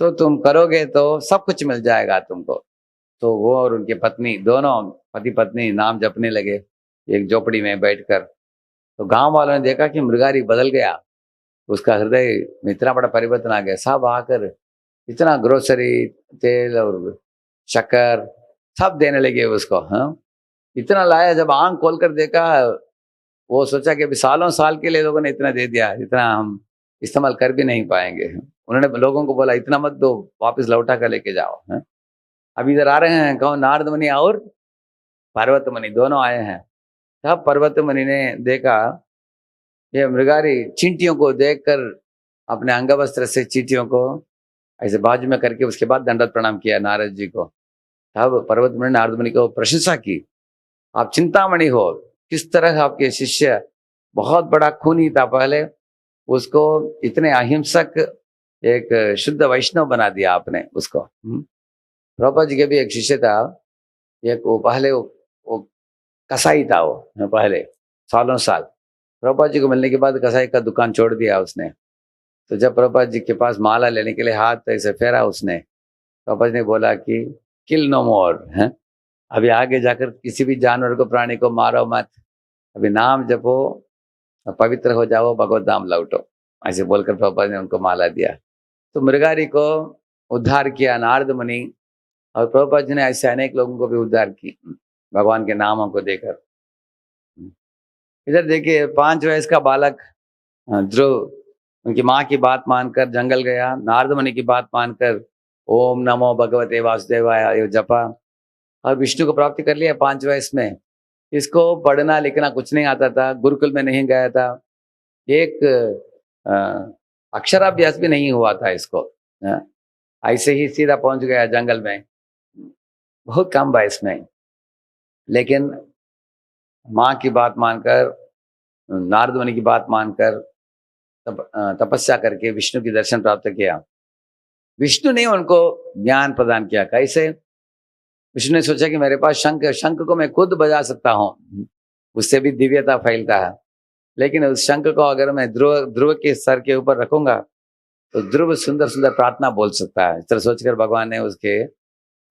तो तुम करोगे तो सब कुछ मिल जाएगा तुमको। तो वो और उनकी पत्नी, दोनों पति पत्नी नाम जपने लगे एक झोपड़ी में बैठकर। तो गांव वालों ने देखा कि मृगारी बदल गया, उसका हृदय में इतना बड़ा परिवर्तन आ गया। सब आकर इतना ग्रोसरी, तेल और शक्कर सब देने लगे उसको। इतना लाया, जब आंख खोलकर देखा, वो सोचा कि अभी सालों साल के लिए लोगों ने इतना दे दिया, इतना हम इस्तेमाल कर भी नहीं पाएंगे। उन्होंने लोगों को बोला, इतना मत दो, वापस लौटा कर लेके जाओ। अब इधर आ रहे हैं कौन? नारद मुनि और पर्वत मुनि दोनों आए हैं। तब पर्वत मुनि ने देखा, ये मृगारी चींटियों को देखकर अपने अंग वस्त्र से चींटियों को ऐसे बाजू में करके उसके बाद दंडवत प्रणाम किया नारद जी को। तब पर्वत मुनि नारद मुनि को प्रशंसा की, आप चिंतामणि हो, किस तरह आपके शिष्य बहुत बड़ा खूनी था पहले, उसको इतने अहिंसक एक शुद्ध वैष्णव बना दिया आपने उसको। प्रभुपाद जी के भी एक शिष्य था, एक वो पहले वो कसाई था, वो पहले सालों साल। प्रभुपाद जी को मिलने के बाद कसाई का दुकान छोड़ दिया उसने। तो जब प्रभुपाद जी के पास माला लेने के लिए हाथ ऐसे फेरा उसने, प्रभुपाद जी ने बोला कि किल नो मोर, है, अभी आगे जाकर किसी भी जानवर को, प्राणी को मारो मत, अभी नाम जपो, पवित्र हो जाओ, भगवत धाम लौटो। ऐसे बोलकर प्रभुपाद ने उनको माला दिया। तो मृगारी को उद्धार किया नारद मुनि, और प्रभुपाद जी ने ऐसे अनेक लोगों को भी उद्धार की। भगवान के नामों को देकर। इधर देखिए 5 वयस का बालक ध्रुव उनकी माँ की बात मानकर जंगल गया, नारद मुनि की बात मानकर ओम नमो भगवते वासुदेवाय ये जपा और विष्णु को प्राप्ति कर लिया 5 वयस में। इसको पढ़ना लिखना कुछ नहीं आता था, गुरुकुल में नहीं गया था, एक अक्षराभ्यास भी नहीं हुआ था इसको। ऐसे ही सीधा पहुंच गया जंगल में, बहुत कम वयस में। लेकिन माँ की बात मानकर, नारद मुनि की बात मानकर तपस्या करके विष्णु की दर्शन प्राप्त किया। विष्णु ने उनको ज्ञान प्रदान किया। कैसे? विष्णु ने सोचा कि मेरे पास शंख है, शंख को मैं खुद बजा सकता हूँ, उससे भी दिव्यता फैलता है। लेकिन उस शंख को अगर मैं ध्रुव के सर के ऊपर रखूंगा तो ध्रुव सुंदर सुंदर प्रार्थना बोल सकता है। इस तरह सोचकर भगवान ने उसके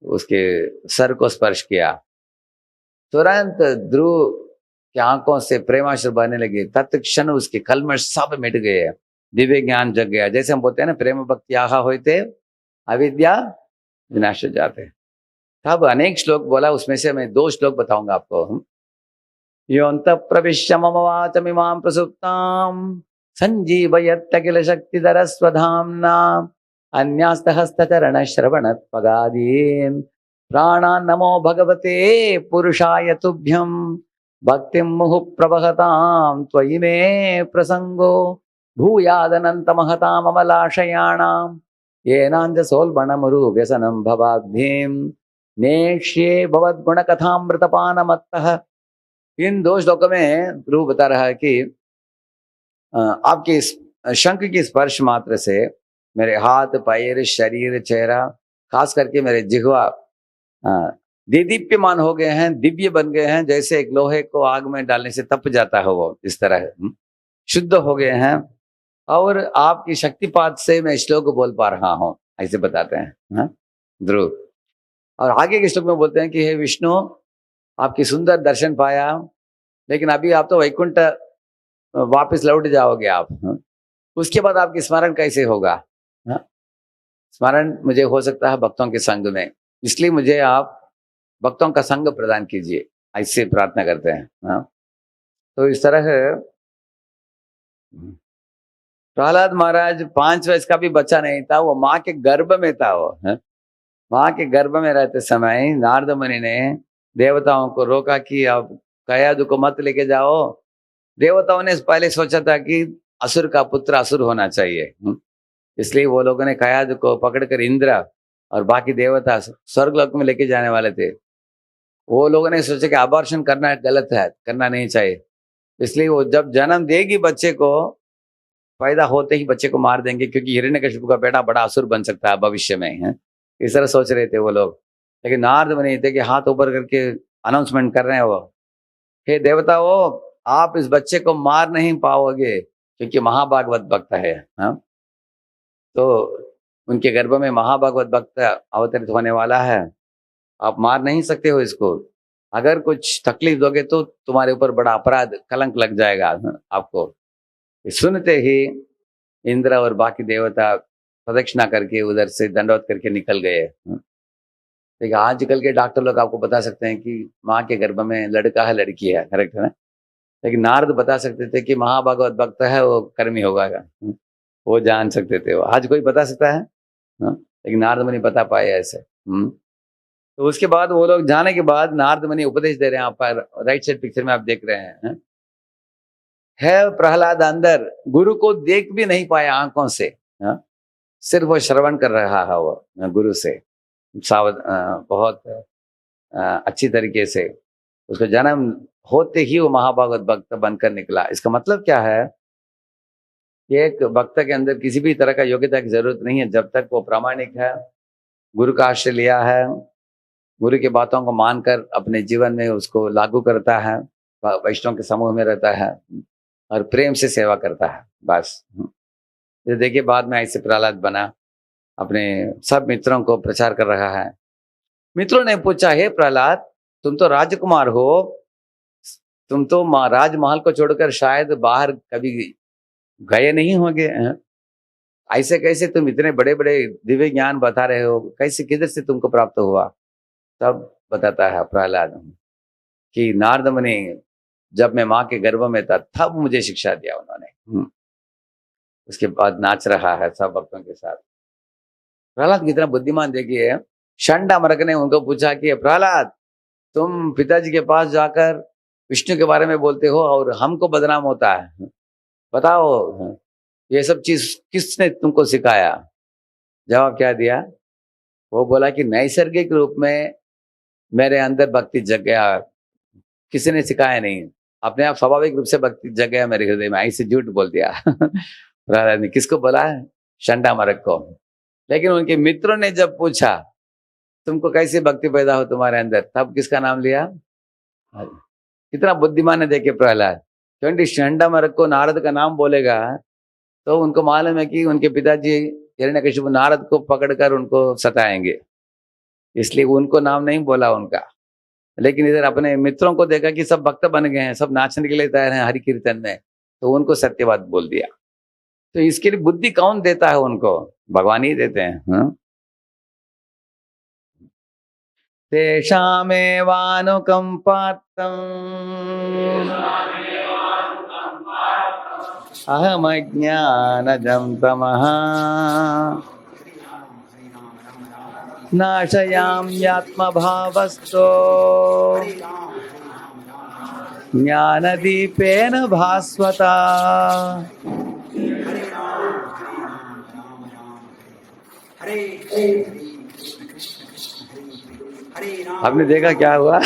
उसके सर को स्पर्श किया। तुरंत ध्रुव की आंखों से प्रेमाश्रु बहने लगे। तत्क्षण उसके कलमश सब मिट गए, दिव्य ज्ञान जग गया। जैसे हम बोलते हैं ना, प्रेम भक्ति आहा होते अविद्या विनाश हो जाते। तब अनेक श्लोक बोला, उसमें से मैं 2 श्लोक बताऊंगा आपको। योऽन्तः प्रविश्य मम वाचमिमां प्रसुप्तां संजीवयत्यखिल शक्तिधरस्वधाम्ना अन्यास्तहस्तचरणश्रवणत्वगादीन् प्राणान् नमो भगवते पुरुषाय तुभ्यं भक्तिं मुहुः प्रवहतां त्वयि मे प्रसंगो भूयादनन्तमहताम् अमलाशयाणां येनाञ्जसोल्बणमुरुव्यसनं भवाब्धिं नेक्ष्ये भवद्गुणकथामृतपानमत्तः। इन 2 श्लोकों में ध्रुव बता रहा है कि आपके शंख की स्पर्श मात्र से मेरे हाथ पैर शरीर चेहरा खास करके मेरे जिह्वा दीदीप्यमान हो गए हैं, दिव्य बन गए हैं। जैसे एक लोहे को आग में डालने से तप जाता है वो, इस तरह शुद्ध हो गए हैं। और आपकी शक्तिपात से मैं श्लोक बोल पा रहा हूँ, ऐसे बताते हैं ध्रुव। और आगे के श्लोक में बोलते हैं कि हे विष्णु, आपकी सुंदर दर्शन पाया, लेकिन अभी आप तो वैकुंठ वापस लौट जाओगे आप। उसके बाद आपकी स्मरण कैसे होगा? स्मरण मुझे हो सकता है भक्तों के संग में, इसलिए मुझे आप भक्तों का संग प्रदान कीजिए, ऐसे प्रार्थना करते हैं। तो इस तरह प्रहलाद महाराज 5 वयस का भी बच्चा नहीं था, वो माँ के गर्भ में था। वो माँ के गर्भ में रहते समय नारद मुनि ने देवताओं को रोका कि अब कयादु को मत लेके जाओ। देवताओं ने पहले सोचा था कि असुर का पुत्र असुर होना चाहिए, इसलिए वो लोगों ने कयादु को पकड़कर इंद्र और बाकी देवता स्वर्गलोक में लेके जाने वाले थे। वो लोगों ने सोचा कि अबॉर्शन करना गलत है, करना नहीं चाहिए, इसलिए वो जब जन्म देगी बच्चे को, पैदा होते ही बच्चे को मार देंगे, क्योंकि हिरण्यकशिपु का बेटा बड़ा असुर बन सकता है भविष्य में है। इस तरह सोच रहे थे वो लोग। लेकिन नारद मुनि थे कि हाथ ऊपर करके अनाउंसमेंट कर रहे हैं वो, हे देवताओं, आप इस बच्चे को मार नहीं पाओगे क्योंकि महाभागवत भक्त है। तो उनके गर्भ में महाभागवत भक्त अवतरित होने वाला है, आप मार नहीं सकते हो इसको। अगर कुछ तकलीफ दोगे तो तुम्हारे ऊपर बड़ा अपराध कलंक लग जाएगा आपको। सुनते ही इंद्र और बाकी देवता प्रदक्षिणा करके उधर से दंडवत करके निकल गए। देखिए आजकल के डॉक्टर लोग आपको बता सकते हैं कि माँ के गर्भ में लड़का है लड़की है, करेक्ट है ना? लेकिन नारद बता सकते थे कि महाभागवत भक्त है, वो कर्मी होगा, वो जान सकते थे। वो आज कोई बता सकता है? लेकिन नारद मुनि बता पाए ऐसे। तो उसके बाद वो लोग जाने के बाद नारद मुनि उपदेश दे रहे हैं। आप राइट साइड पिक्चर में आप देख रहे हैं, है प्रहलाद अंदर गुरु को देख भी नहीं पाया आंखों से, सिर्फ वो श्रवण कर रहा है वो गुरु से बहुत अच्छी तरीके से। उसको जन्म होते ही वो महाभागवत भक्त बनकर निकला। इसका मतलब क्या है कि एक भक्त के अंदर किसी भी तरह का योग्यता की जरूरत नहीं है, जब तक वो प्रामाणिक है, गुरु का आश्रय लिया है, गुरु की बातों को मानकर अपने जीवन में उसको लागू करता है, वैष्णव के समूह में रहता है और प्रेम से सेवा करता है, बस। तो देखिए बाद में ऐसे प्रहलाद बना, अपने सब मित्रों को प्रचार कर रहा है। मित्रों ने पूछा, हे प्रहलाद, तुम तो राजकुमार हो, तुम तो राजमहल को छोड़कर शायद बाहर कभी गए नहीं होंगे, ऐसे कैसे तुम इतने बड़े बड़े दिव्य ज्ञान बता रहे हो, कैसे किधर से तुमको प्राप्त हुआ? तब बताता है प्रहलाद, कि नारद मुनि जब मैं माँ के गर्भ में था तब मुझे शिक्षा दिया उन्होंने। उसके बाद नाच रहा है सब भक्तों के साथ। प्रहलाद कितना बुद्धिमान देखिए, शंडामरक ने उनको पूछा कि प्रहलाद, तुम पिताजी के पास जाकर विष्णु के बारे में बोलते हो और हमको बदनाम होता है, बताओ ये सब चीज किसने तुमको सिखाया? जवाब क्या दिया? वो बोला कि नैसर्गिक रूप में मेरे अंदर भक्ति जग गया, किसी ने सिखाया नहीं, अपने आप स्वाभाविक रूप से भक्ति जग गया मेरे हृदय में। ऐसे झूठ बोल दिया प्रहलाद ने। किसको बोला है? शंडामरक को। लेकिन उनके मित्रों ने जब पूछा तुमको कैसी भक्ति पैदा हो तुम्हारे अंदर, तब किसका नाम लिया? कितना बुद्धिमान है देखिए प्रहलाद। क्योंकि शंडामरक को नारद का नाम बोलेगा तो उनको मालूम है कि उनके पिताजी हिरण्यकशिपु नारद को पकड़कर उनको सताएंगे, इसलिए उनको नाम नहीं बोला उनका। लेकिन इधर अपने मित्रों को देखा कि सब भक्त बन गए हैं, सब नाचने के लिए तैयार हैं हरि कीर्तन में, तो उनको सत्यवाद बोल दिया। तो इसके लिए बुद्धि कौन देता है उनको? भगवान ही देते हैं। तेषामेवानुकंपार्थम् अहमज्ञानजं तमः नाशयाम्यात्मभावस्तो ज्ञानदीपेन भास्वता। आपने देखा क्या हुआ?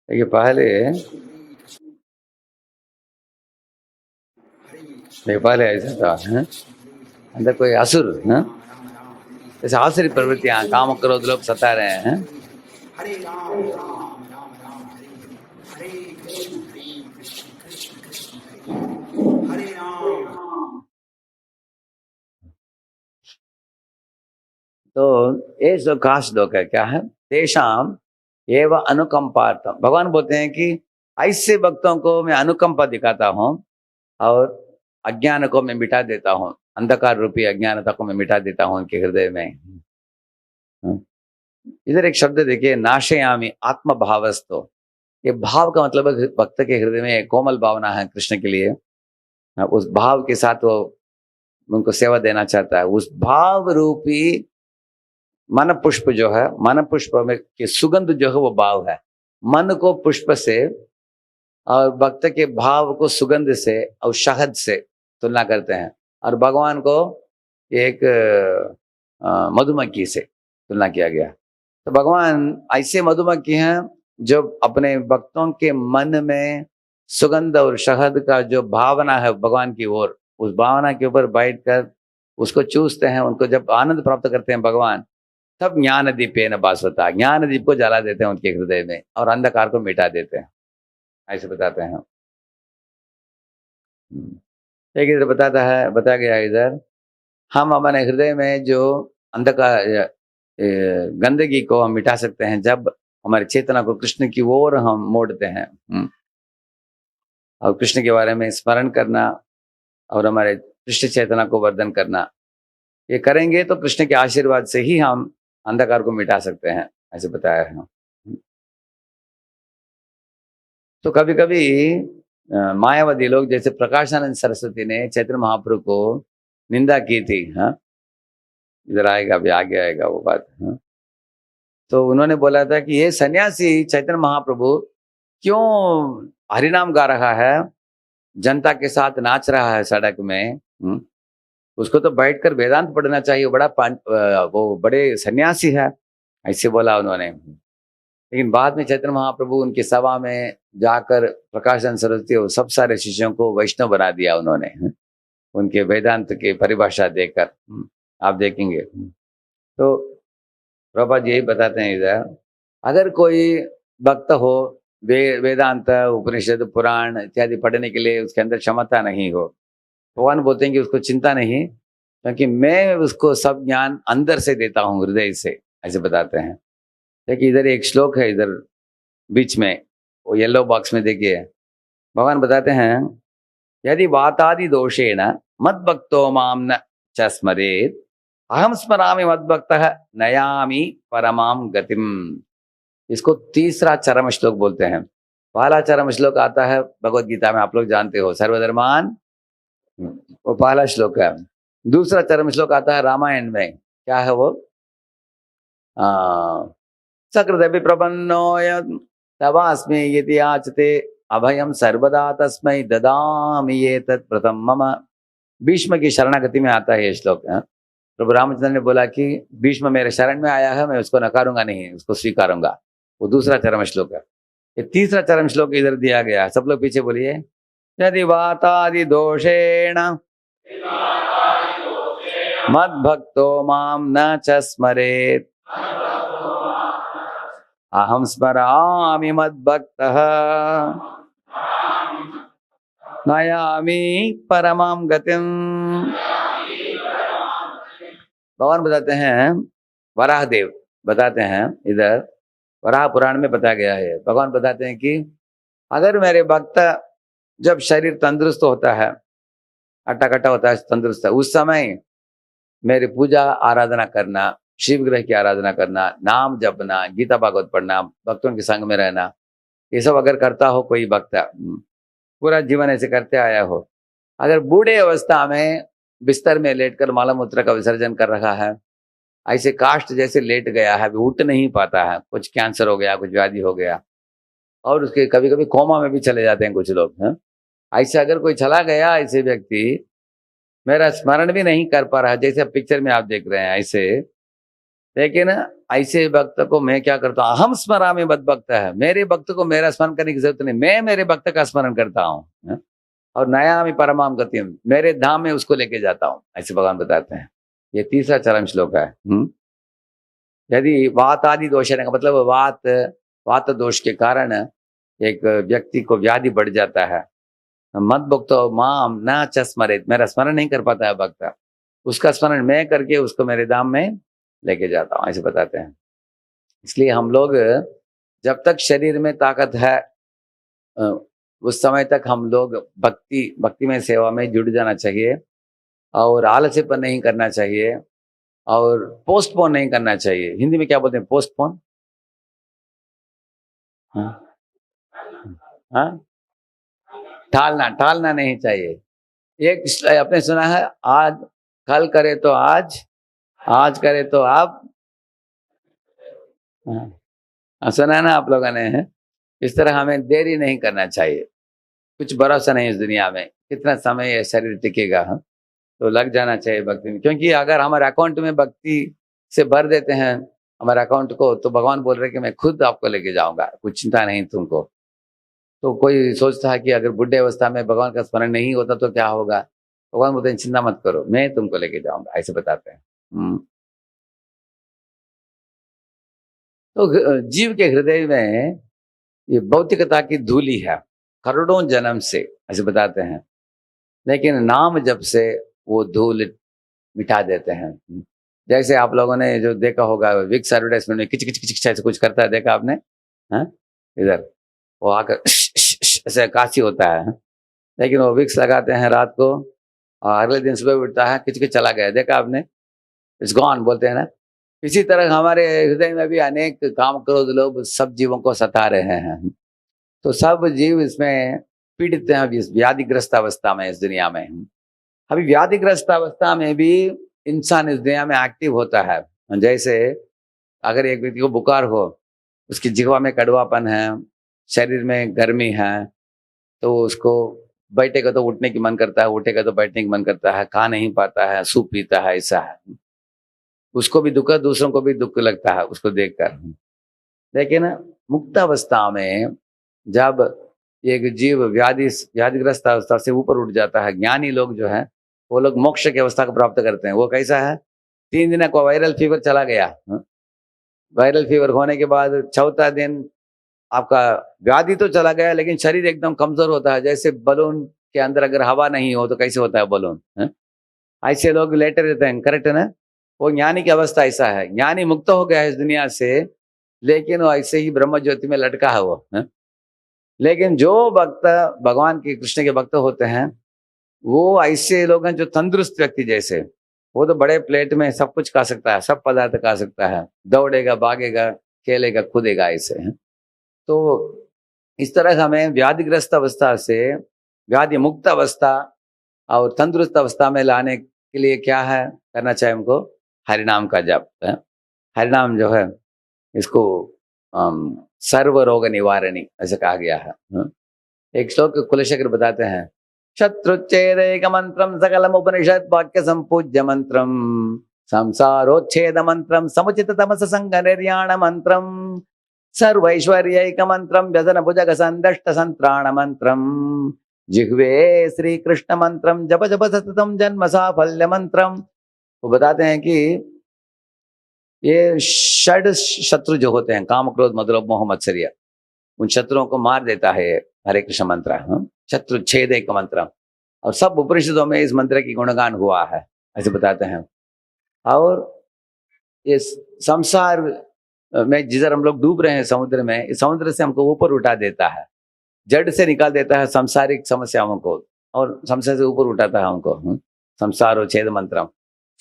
देखिए पहले ऐसा था, अंदर कोई असुर, जैसे आसुरी प्रवृत्तियां, काम क्रोध लोग सता रहे हैं। तो ये जो खास लोग है क्या है? तेषाम एव अनुकंपार्थम। भगवान बोलते हैं कि ऐसे भक्तों को मैं अनुकंपा दिखाता हूँ और अज्ञान को मैं मिटा देता हूँ, अंधकार रूपी अज्ञानता को मैं मिटा देता हूँ उनके हृदय में। इधर एक शब्द देखिए, नाशयामी आत्म भावस्तो। ये भाव का मतलब है भक्त के हृदय में कोमल भावना है कृष्ण के लिए, उस भाव के साथ वो उनको सेवा देना चाहता है। उस भाव रूपी मन पुष्प जो है, मन पुष्प में की सुगंध जो है वो भाव है। मन को पुष्प से और भक्त के भाव को सुगंध से और शहद से तुलना करते हैं, और भगवान को एक मधुमक्खी से तुलना किया गया। तो भगवान ऐसे मधुमक्खी हैं जो अपने भक्तों के मन में सुगंध और शहद का जो भावना है भगवान की ओर, उस भावना के ऊपर बैठकर उसको चूसते हैं। उनको जब आनंद प्राप्त करते हैं भगवान, तब ज्ञान दीपेन भास्वता, ज्ञान दीप को जला देते हैं उनके हृदय में और अंधकार को मिटा देते हैं, ऐसे बताते हैं। एक इधर बताया गया इधर, हम अपने हृदय में जो अंधकार गंदगी को हम मिटा सकते हैं जब हमारी चेतना को कृष्ण की ओर हम मोड़ते हैं, और कृष्ण के बारे में स्मरण करना और हमारे कृष्ण चेतना को वर्धन करना, ये करेंगे तो कृष्ण के आशीर्वाद से ही हम अंधकार को मिटा सकते हैं, ऐसे बताया है। तो कभी कभी मायावादी लोग जैसे प्रकाशानंद सरस्वती ने चैतन्य महाप्रभु को निंदा की थी, इधर आएगा, अभी आगे आएगा वो बात। तो उन्होंने बोला था कि ये सन्यासी चैतन्य महाप्रभु क्यों हरिनाम गा रहा है, जनता के साथ नाच रहा है सड़क में, उसको तो बैठकर वेदांत पढ़ना चाहिए, वो बड़े सन्यासी है, ऐसे बोला उन्होंने। लेकिन बाद में चैतन्य महाप्रभु उनकी सभा में जाकर प्रकाशानंद सरस्वती और सब सारे शिष्यों को वैष्णव बना दिया उन्होंने, उनके वेदांत की परिभाषा देकर, आप देखेंगे। तो प्रभुपाद यही बताते हैं इधर, अगर कोई भक्त हो, वेदांत उपनिषद पुराण इत्यादि पढ़ने के लिए उसके अंदर क्षमता नहीं हो, भगवान बोलते हैं कि उसको चिंता नहीं, क्योंकि मैं उसको सब ज्ञान अंदर से देता हूँ, हृदय से, ऐसे बताते हैं। देखिए इधर एक श्लोक है, इधर बीच में वो येलो बॉक्स में देखिए, भगवान बताते हैं, यदि वातादि दोषेण मद्भक्तो माम न च स्मरेत् अहम स्मरामि मद्भक्तः नयामि परमाम गतिम। इसको तीसरा चरम श्लोक बोलते हैं। पहला चरम श्लोक आता है भगवत गीता में, आप लोग जानते हो, सर्वधर्मान, वो पहला श्लोक है। दूसरा चरम श्लोक आता है रामायण में, क्या है वो? सकृदपि प्रपन्नोय तवास्मि यदि याचते अभयम सर्वदा तस्मै ददामि एतत् प्रथम मम। भीष्म की शरणागति में आता है ये श्लोक। प्रभु रामचंद्र ने बोला कि भीष्म मेरे शरण में आया है, मैं उसको नकारूंगा नहीं, उसको स्वीकारूंगा। वो दूसरा चरम श्लोक है। ये तीसरा चरम श्लोक इधर दिया गया है, सब लोग पीछे बोलिए। यदि वातादि दोषेण मद्भक्तो माम न च स्मरेत् अहम स्मरामि मद्भक्तः नयामि परमाम गतिम। भगवान बताते हैं, वराह देव बताते हैं, इधर वराह पुराण में बताया गया है। भगवान बताते हैं कि अगर मेरे भक्त जब शरीर तंदुरुस्त होता है, अट्टा कट्टा होता है, तंदुरुस्त है, उस समय मेरी पूजा आराधना करना, शिव ग्रह की आराधना करना, नाम जपना, गीता भागवत पढ़ना, भक्तों के संग में रहना, ये सब अगर करता हो कोई भक्त, पूरा जीवन ऐसे करते आया हो, अगर बूढ़े अवस्था में बिस्तर में लेटकर मल मूत्र का विसर्जन कर रहा है, ऐसे काष्ठ जैसे लेट गया है, उठ नहीं पाता है, कुछ कैंसर हो गया, कुछ व्याधि हो गया, और उसके कभी कभी कोमा में भी चले जाते हैं कुछ लोग, हैं? ऐसे अगर कोई चला गया, ऐसे व्यक्ति मेरा स्मरण भी नहीं कर पा रहा, जैसे पिक्चर में आप देख रहे हैं ऐसे, लेकिन ऐसे भक्त को मैं क्या करता हूँ, अहम स्मरामि मद्भक्त है, मेरे भक्त को मेरा स्मरण करने की जरूरत नहीं, मैं मेरे भक्त का स्मरण करता हूँ और नयामि परमाम गतिम, मेरे धाम में उसको लेके जाता हूँ, ऐसे भगवान बताते हैं। ये तीसरा चरम श्लोक है। यदि वात आदि दोष है, मतलब वात दोष के कारण एक व्यक्ति को व्याधि बढ़ जाता है, मद्भक्तो माम न च स्मरेत्, मेरा स्मरण नहीं कर पाता है भक्त, उसका स्मरण मैं करके उसको मेरे धाम में लेके जाता हूँ, ऐसे बताते हैं। इसलिए हम लोग जब तक शरीर में ताकत है उस समय तक हम लोग भक्ति में सेवा में जुड़ जाना चाहिए, और आलस्य पर नहीं करना चाहिए, और पोस्टपोन नहीं करना चाहिए। हिंदी में क्या बोलते हैं? पोस्टपोन, हाँ, टालना नहीं चाहिए। एक आपने सुना है, आज कल करे तो आज करे तो आप, सुना है ना आप लोगों ने? इस तरह हमें देरी नहीं करना चाहिए। कुछ भरोसा नहीं इस दुनिया में कितना समय ये शरीर टिकेगा, तो लग जाना चाहिए भक्ति में, क्योंकि अगर हमारे अकाउंट में भक्ति से भर देते हैं हमारे अकाउंट को, तो भगवान बोल रहे कि मैं खुद आपको लेके जाऊंगा, कुछ चिंता नहीं तुमको। तो कोई सोचता है कि अगर बुढ़े अवस्था में भगवान का स्मरण नहीं होता तो क्या होगा, भगवान बोलते हैं चिंता मत करो, मैं तुमको लेके जाऊंगा, ऐसे बताते हैं। तो जीव के हृदय में ये भौतिकता की धूली है करोड़ों जन्म से, ऐसे बताते हैं, लेकिन नाम जब से वो धूल मिटा देते हैं। जैसे आप लोगों ने जो देखा होगा विक्स एडवर्टाइजमेंट में किच किच किच ऐसे कुछ करता है, देखा आपने? इधर वो आकर ऐसे काशी होता है, लेकिन वो विक्स लगाते हैं रात को और अगले दिन सुबह उठता है किच किच चला गया, देखा आपने? इट्स गॉन बोलते हैं ना। इसी तरह हमारे हृदय में भी अनेक काम क्रोध लोग सब जीवों को सता रहे हैं, तो सब जीव इसमें पीड़ित हैं अभी इस व्याधिग्रस्त अवस्था में, इस दुनिया में। अभी व्याधिग्रस्त अवस्था में भी इंसान इस दुनिया में एक्टिव होता है। जैसे अगर एक व्यक्ति को बुखार हो, उसकी जिह्वा में कड़वापन है, शरीर में गर्मी है, तो उसको बैठेगा तो उठने की मन करता है, उठेगा तो बैठने की मन करता है, खा नहीं पाता है, सूप पीता है, ऐसा है। उसको भी दुख है, दूसरों को भी दुख लगता है उसको देखकर। लेकिन मुक्त अवस्था में जब एक जीव व्याधिग्रस्त अवस्था से ऊपर उठ जाता है, ज्ञानी लोग जो है वो लोग मोक्ष की अवस्था को प्राप्त करते हैं। वो कैसा है? 3 दिन को वायरल फीवर चला गया, वायरल फीवर होने के बाद चौथा दिन आपका व्याधि तो चला गया, लेकिन शरीर एकदम कमजोर होता है, जैसे बलून के अंदर अगर हवा नहीं हो तो कैसे होता है बलून, ऐसे लोग लेटे रहते हैं, करेक्ट है ना? वो ज्ञानी की अवस्था ऐसा है। ज्ञानी मुक्त हो गया है इस दुनिया से, लेकिन वो ऐसे ही ब्रह्म ज्योति में लटका है वो। लेकिन जो भक्त भगवान के कृष्ण के भक्त होते हैं, वो ऐसे लोग हैं जो तंदुरुस्त व्यक्ति जैसे, वो तो बड़े प्लेट में सब कुछ खा सकता है, सब पदार्थ खा सकता है, दौड़ेगा, भागेगा, खेलेगा, कूदेगा, ऐसे है। तो इस तरह हमें व्याधिग्रस्त अवस्था से व्याधि मुक्त अवस्था और तंदुरुस्त अवस्था में लाने के लिए क्या है करना चाहिए हमको? हरिनाम का जप है। हरिनाम जो है इसको सर्व रोग निवारणी ऐसे कहा गया है। एक श्लोक कुलशेखर बताते हैं, शत्रुच्छेदैक मंत्रम सकलम उपनिषद वाक्य संपूज्य मंत्रम संसारोच्छेद मंत्रम समुचित तमस संग निर्याण मंत्रम सर्वैश्वर्यैक मंत्रम व्यसन भुजग संदष्ट संत्राण मंत्रम जिह्वे श्री कृष्ण मंत्रम जप जप सततम जन्म साफल्य मंत्रम। वो बताते हैं कि ये षड शत्रु जो होते हैं, काम क्रोध मद लोभ मोह मत्सर्य, उन शत्रुओं को मार देता है हरे कृष्ण मंत्र। शत्रु छेद एक मंत्र, और सब उपनिषदों में इस मंत्र की गुणगान हुआ है ऐसे बताते हैं। और ये संसार में जिधर हम लोग डूब रहे हैं समुद्र में, इस समुद्र से हमको ऊपर उठा देता है, जड़ से निकाल देता है सांसारिक समस्याओं को, और समस्या से ऊपर उठाता है हमको। संसार छेद मंत्र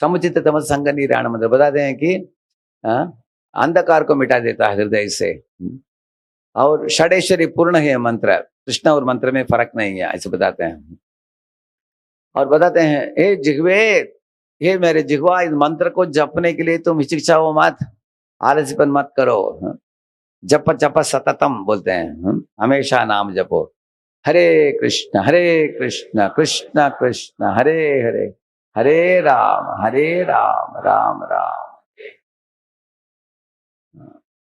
समुचित तमस संग निराण मंत्र बताते हैं कि अंधकार को मिटा देता है हृदय से। और षडेश्वरी पूर्ण है मंत्र, कृष्ण और मंत्र में फर्क नहीं है ऐसे बताते हैं। और बताते हैं, हे जिह्वे, हे मेरे जिह्वा, इस मंत्र को जपने के लिए तुम हिचकिचाओ मत, आलसीपन मत करो। जप जप सततम बोलते हैं, हमेशा नाम जपो। हरे कृष्ण कृष्ण कृष्ण हरे हरे, हरे राम राम राम।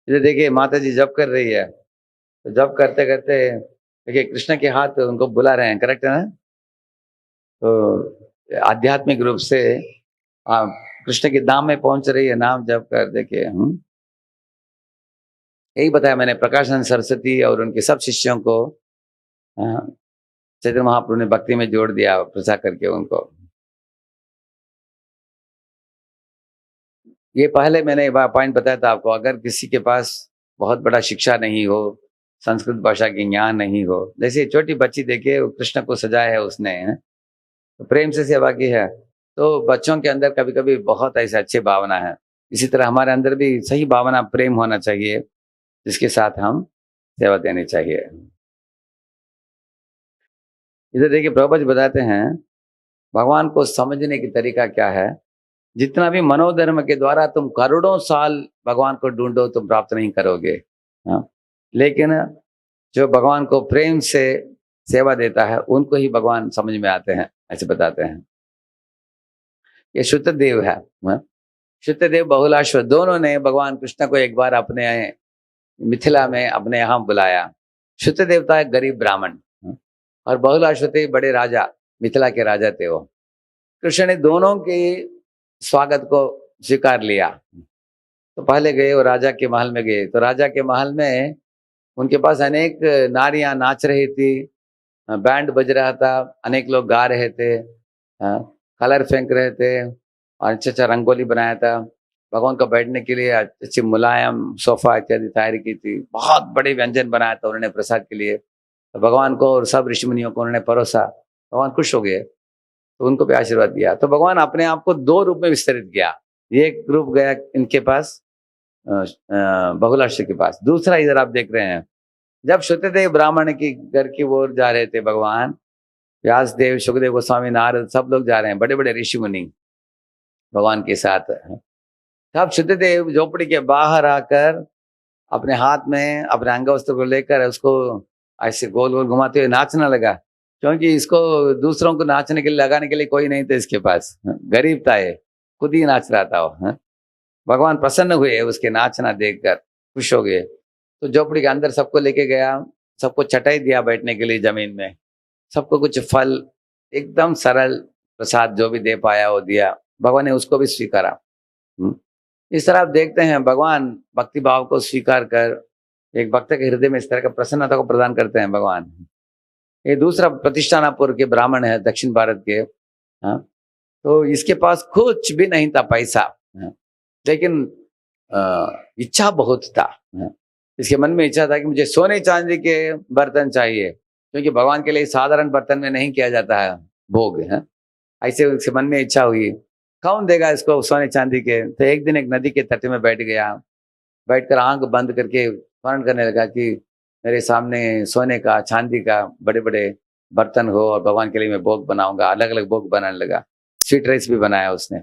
इधर देखिए माता जी जप कर रही है, तो जप करते करते देखिए कृष्ण के हाथ उनको बुला रहे हैं, करेक्ट है ना? तो आध्यात्मिक रूप से कृष्ण के धाम में पहुंच रही है नाम जप कर। देखिए यही बताया मैंने, प्रकाशानंद सरस्वती और उनके सब शिष्यों को चैतन्य महाप्रभु ने भक्ति में जोड़ दिया प्रचार करके उनको। ये पहले मैंने पॉइंट बताया था आपको, अगर किसी के पास बहुत बड़ा शिक्षा नहीं हो, संस्कृत भाषा की ज्ञान नहीं हो, जैसे छोटी बच्ची देखिए कृष्ण को सजाया है उसने, तो प्रेम से सेवा की है, तो बच्चों के अंदर कभी कभी बहुत ऐसे अच्छी भावना है। इसी तरह हमारे अंदर भी सही भावना प्रेम होना चाहिए, जिसके साथ हम सेवा देनी चाहिए। इधर देखिए प्रभुपाद जी बताते हैं, भगवान को समझने की तरीका क्या है। जितना भी मनोधर्म के द्वारा तुम करोड़ों साल भगवान को ढूंढो तुम प्राप्त नहीं करोगे। लेकिन जो भगवान को प्रेम से सेवा देता है उनको ही भगवान समझ में आते हैं ऐसे बताते हैं। ये शुद्धदेव है, शुद्धदेव बहुलाश्व दोनों ने भगवान कृष्ण को एक बार अपने मिथिला में अपने यहाँ बुलाया। शुद्धदेव था एक गरीब ब्राह्मण, और बहुलाश्वते बड़े राजा, मिथिला के राजा थे वो। कृष्ण ने दोनों के स्वागत को स्वीकार लिया। तो पहले गए वो राजा के महल में गए, तो राजा के महल में उनके पास अनेक नारियां नाच रही थी, बैंड बज रहा था, अनेक लोग गा रहे थे, कलर फेंक रहे थे, और अच्छा रंगोली बनाया था। भगवान को बैठने के लिए अच्छी मुलायम सोफा इत्यादि तैयारी की थी, बहुत बड़े व्यंजन बनाया था उन्होंने प्रसाद के लिए। तो भगवान को और सब ऋषि मुनियों को उन्होंने परोसा, भगवान खुश हो गए, तो उनको भी आशीर्वाद दिया। तो भगवान अपने आप को दो रूप में विस्तरित किया। एक रूप गया इनके पास, बहुलाश्व के पास, दूसरा इधर आप देख रहे हैं जब शुद्धदेव ब्राह्मण की घर की ओर जा रहे थे, भगवान व्यासदेव, सुखदेव गोस्वामी, नारद सब लोग जा रहे हैं, बड़े बड़े ऋषि मुनि भगवान के साथ। तब शुद्धदेव झोपड़ी के बाहर आकर अपने हाथ में अपने अंगवस्त्र को लेकर उसको ऐसे गोल गोल घुमाते हुए नाचने लगा, क्योंकि इसको दूसरों को नाचने के लिए लगाने के लिए कोई नहीं था इसके पास, गरीब था ये, खुद ही नाच रहा था वो। भगवान प्रसन्न हुए उसके नाचना देखकर, खुश हो गए। तो झोपड़ी के अंदर सबको लेके गया, सबको चटाई दिया बैठने के लिए जमीन में, सबको कुछ फल, एकदम सरल प्रसाद जो भी दे पाया वो दिया, भगवान ने उसको भी स्वीकारा। इस तरह आप देखते हैं भगवान भक्ति भाव को स्वीकार कर एक भक्त के हृदय में इस तरह का प्रसन्नता को प्रदान करते हैं भगवान। ये दूसरा प्रतिष्ठानापुर के ब्राह्मण है दक्षिण भारत के, तो इसके पास कुछ भी नहीं था पैसा, लेकिन इच्छा बहुत था। इसके मन में इच्छा था कि मुझे सोने चांदी के बर्तन चाहिए, क्योंकि भगवान के लिए साधारण बर्तन में नहीं किया जाता है, भोग है। ऐसे उसके मन में इच्छा हुई, कौन देगा इसको सोने चांदी के। तो एक दिन एक नदी के तट में बैठ गया, बैठकर आंख बंद करके स्मरण करने लगा कि मेरे सामने सोने का चांदी का बड़े बड़े बर्तन हो और भगवान के लिए मैं भोग बनाऊंगा। अलग अलग भोग बनाने लगा। स्वीट राइस भी बनाया उसने।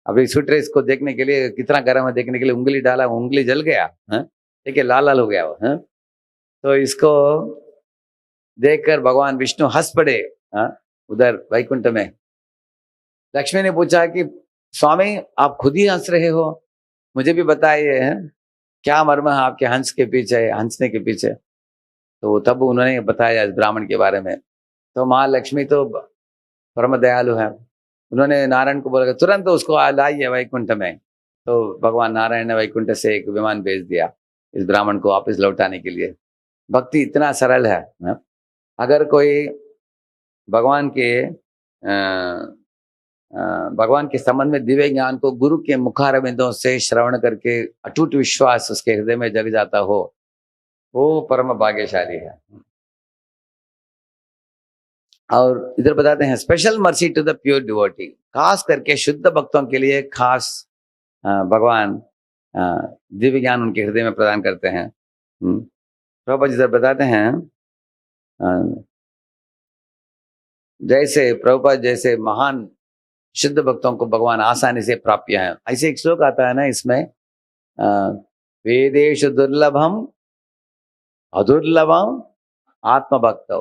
अभी स्वीट राइस को देखने के लिए कितना गर्म है देखने के लिए उंगली डाला, उंगली जल गया है, देखिए लाल लाल हो गया वो है। तो इसको देखकर भगवान विष्णु हंस पड़े। उधर वैकुंठ में लक्ष्मी ने पूछा कि स्वामी आप खुद ही हंस रहे हो, मुझे भी बताइए है क्या मर्म है आपके हंस के पीछे, हंसने के पीछे। तो तब उन्होंने बताया इस ब्राह्मण के बारे में। तो माँ लक्ष्मी तो परम दयालु है, उन्होंने नारायण को बोला तुरंत उसको लाइए वैकुंठ में। तो भगवान नारायण ने वैकुंठ से एक विमान भेज दिया इस ब्राह्मण को वापस लौटाने के लिए। भक्ति इतना सरल है। अगर कोई भगवान के संबंध में दिव्य ज्ञान को गुरु के मुखारविंदों से श्रवण करके अटूट विश्वास उसके हृदय में जग जाता हो, वो परम भाग्यशाली है। और इधर बताते हैं special mercy to the pure devotee, खास करके शुद्ध भक्तों के लिए खास भगवान दिव्य ज्ञान उनके हृदय में प्रदान करते हैं। प्रभुपाद जी इधर बताते हैं जैसे प्रभुपाद जैसे महान शुद्ध भक्तों को भगवान आसानी से प्राप्य है। ऐसे एक श्लोक आता है ना इसमें, वेदेषु दुर्लभम अदुर्लभम आत्मभक्त।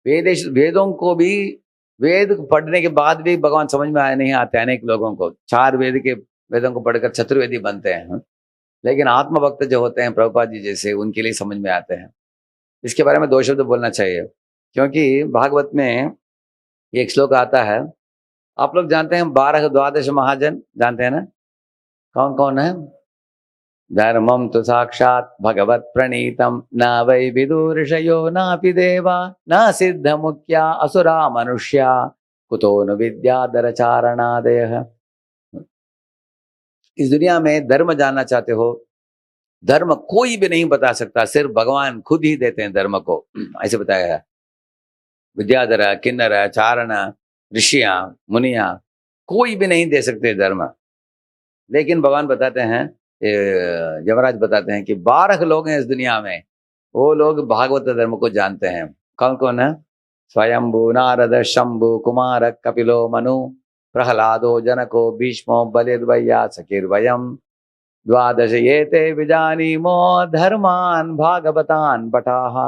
वेदों को भी, वेद पढ़ने के बाद भी भगवान समझ में आए नहीं आते अनेक लोगों को। 4 वेदों को पढ़कर चतुर्वेदी बनते हैं, लेकिन आत्मभक्त जो होते हैं प्रभुपाद जी जैसे, उनके लिए समझ में आते हैं। इसके बारे में 2 शब्द बोलना चाहिए, क्योंकि भागवत में एक श्लोक आता है, आप लोग जानते हैं 12 द्वादश महाजन जानते हैं ना, कौन कौन है। धर्मम तो साक्षात भगवत प्रणीतम न वै विदुर्षयो नापि देवा न सिद्ध मुख्या असुरा मनुष्या कुतो न विद्याधर चारणादयः। इस दुनिया में धर्म जानना चाहते हो, धर्म कोई भी नहीं बता सकता, सिर्फ भगवान खुद ही देते हैं धर्म को। ऐसे बताया है। विद्याधर, किन्नर, चारण, ऋषियां, मुनिया कोई भी नहीं दे सकते धर्म। लेकिन भगवान बताते हैं, यमराज बताते हैं कि 12 लोग हैं इस दुनिया में, वो लोग भागवत धर्म को जानते हैं। कौन कौन है। स्वयंभू, नारद, शंभु, कुमार, कपिलो, मनु, प्रहलादो, जनको, भीष्मो, बलिर्वैया सखिर्वयम् 12 एते विजानीमो धर्मान् भागवतान् पठाः